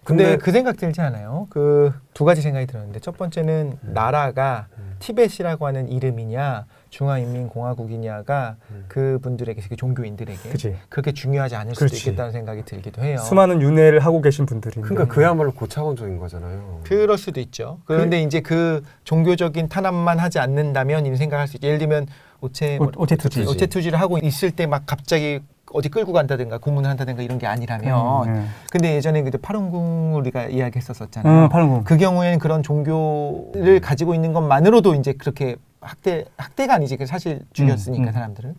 근데 그 생각 들지 않아요? 그 두 가지 생각이 들었는데 첫 번째는 나라가 티벳이라고 하는 이름이냐 중화인민공화국이냐가 그분들에게 종교인들에게 그치. 그렇게 중요하지 않을 수도 있겠다는 생각이 들기도 해요. 수많은 윤회를 하고 계신 분들이. 그러니까 그야말로 고차원적인 거잖아요. 그럴 수도 있죠. 그런데 이제 그 종교적인 탄압만 하지 않는다면 이런 생각할 수 있죠. 예를 들면 오체투지를 하고 있을 때 막 갑자기 어디 끌고 간다든가 고문을 한다든가 이런 게 아니라면 근데 예전에 그때 파룬궁 우리가 이야기했었잖아요. 파룬궁. 그 경우에는 그런 종교를 가지고 있는 것만으로도 이제 그렇게 학대가 아니지 사실 죽였으니까 사람들을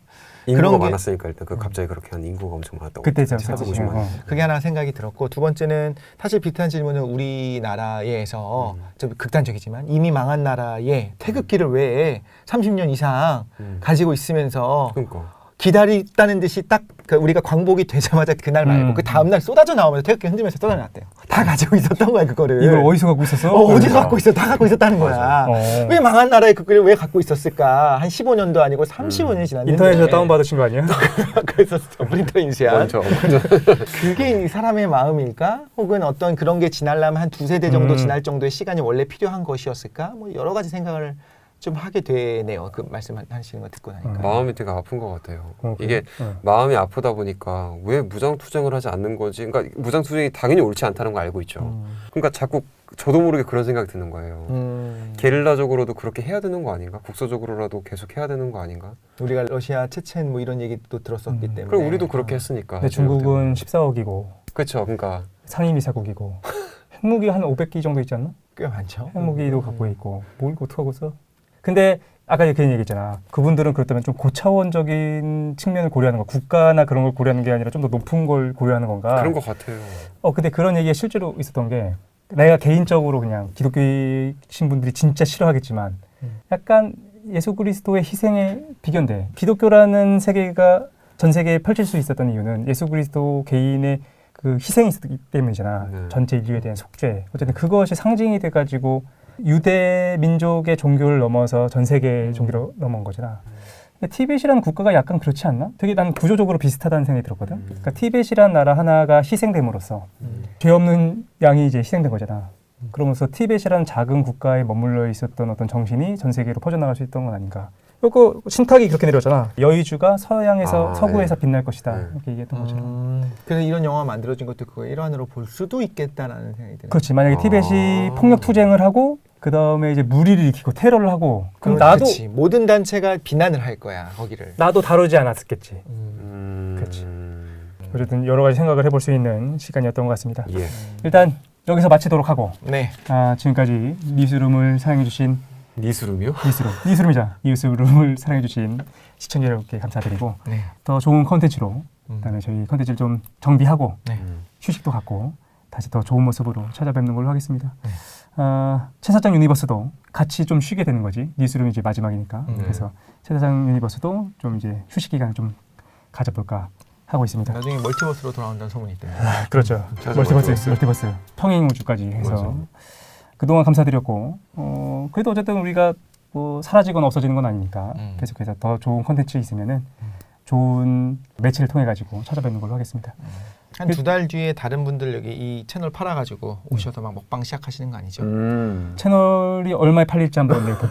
인구가 그런 게- 많았으니까 일단 그 갑자기 그렇게 한 인구가 엄청 많았다고. 그때죠. 450만. 그게 하나 생각이 들었고 두 번째는 사실 비슷한 질문은 우리나라에서 좀 극단적이지만 이미 망한 나라에 태극기를 왜 30년 이상 가지고 있으면서 그러니까. 기다렸다는 듯이 딱 우리가 광복이 되자마자 그날 말고 그 다음날 쏟아져 나오면서 태극기 흔들면서 쏟아내놨대요. 다 가지고 있었던 거야 그거를. 이걸 어디서 갖고 있었어? 어디서 갖고 있어? 다 갖고 있었다는 거야. 왜 망한 나라의 그걸 왜 갖고 있었을까? 한 15년도 아니고 35년이 지났는데 인터넷에서 다운받으신 거 아니에요? 그래서 프린터 인쇄한 먼저 그게 이 사람의 마음일까? 혹은 어떤 그런 게 지나려면 한 두세 대 정도 지날 정도의 시간이 원래 필요한 것이었을까? 뭐 여러 가지 생각을 좀 하게 되네요. 그 말씀하시는 거 듣고 나니까. 마음이 되게 아픈 것 같아요. 그래요? 이게 마음이 아프다 보니까 왜 무장투쟁을 하지 않는 거지? 그러니까 무장투쟁이 당연히 옳지 않다는 거 알고 있죠. 그러니까 자꾸 저도 모르게 그런 생각이 드는 거예요. 게릴라적으로도 그렇게 해야 되는 거 아닌가? 국소적으로라도 계속 해야 되는 거 아닌가? 우리가 러시아, 체첸 뭐 이런 얘기도 들었었기 때문에. 그럼 우리도 그렇게 했으니까. 근데 중국은 14억이고 그렇죠. 그러니까 상임이사국이고 핵무기 한 500기 정도 있지 않나? 꽤 많죠. 핵무기도 갖고 있고 뭘 어떡하고 써? 근데 아까 그런 얘기했잖아. 그분들은 그렇다면 좀 고차원적인 측면을 고려하는 거, 국가나 그런 걸 고려하는 게 아니라 좀 더 높은 걸 고려하는 건가? 그런 것 같아요. 근데 그런 얘기가 실제로 있었던 게 내가 개인적으로 그냥 기독교이신 분들이 진짜 싫어하겠지만 약간 예수 그리스도의 희생에 비견돼. 기독교라는 세계가 전 세계에 펼칠 수 있었던 이유는 예수 그리스도 개인의 그 희생이 있었기 때문이잖아. 전체 인류에 대한 속죄. 어쨌든 그것이 상징이 돼가지고 유대 민족의 종교를 넘어서 전 세계의 종교로 넘어온 거잖아. 근데 티벳이라는 국가가 약간 그렇지 않나? 되게 난 구조적으로 비슷하다는 생각이 들었거든. 그러니까 티벳이라는 나라 하나가 희생됨으로써 죄 없는 양이 이제 희생된 거잖아. 그러면서 티벳이라는 작은 국가에 머물러 있었던 어떤 정신이 전 세계로 퍼져나갈 수 있던 건 아닌가. 그 신탁이 그렇게 내려오잖아. 여의주가 서양에서 서구에서 빛날 것이다. 이렇게 얘기했던 것처럼. 그래서 이런 영화 만들어진 것도 그거 일환으로 볼 수도 있겠다라는 생각이 드네요. 그렇지. 만약에 티벳이 폭력 투쟁을 하고 그 다음에 이제 무리를 일으키고 테러를 하고 그럼 나도 그치. 모든 단체가 비난을 할 거야 거기를. 나도 다루지 않았었겠지. 그렇지. 어쨌든 여러 가지 생각을 해볼 수 있는 시간이었던 것 같습니다. 예. 일단 여기서 마치도록 하고 네. 지금까지 니스룸을 사랑해주신 니스룸이요? 니스룸을 사랑해주신 시청자 여러분께 감사드리고 네. 더 좋은 컨텐츠로 그다음에 저희 컨텐츠를 좀 정비하고 네. 휴식도 갖고 다시 더 좋은 모습으로 찾아뵙는 걸로 하겠습니다. 네. 최사장 유니버스도 같이 좀 쉬게 되는 거지. 니스룸이 이제 마지막이니까. 그래서 최사장 유니버스도 좀 이제 휴식 기간을 좀 가져볼까 하고 있습니다. 나중에 멀티버스로 돌아온다는 소문이 있대요. 그렇죠. 멀티버스 평행 우주까지 해서 맞아. 그동안 감사드렸고 그래도 어쨌든 우리가 뭐 사라지거나 없어지는 건 아니니까 계속해서 더 좋은 콘텐츠 있으면은 좋은 매체를 통해 가지고 찾아뵙는 걸로 하겠습니다. 한 두 달 뒤에 다른 분들 여기 이 채널 팔아가지고 오셔서 막 먹방 시작하시는 거 아니죠? 채널이 얼마에 팔릴지 한번 내보고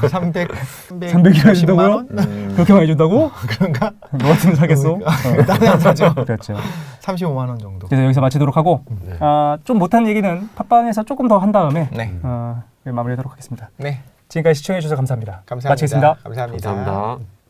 300이나 준다고요? 원? 그렇게 많이 준다고? 그런가? 너 같으면 사겠어? 나는 안 사죠. 그렇죠. 35만 원 정도. 그래서 여기서 마치도록 하고 네. 좀 못한 얘기는 팟빵에서 조금 더 한 다음에 네. 마무리하도록 하겠습니다. 네. 지금까지 시청해 주셔서 감사합니다. 감사합니다. 마치겠습니다. 감사합니다. 감사합니다.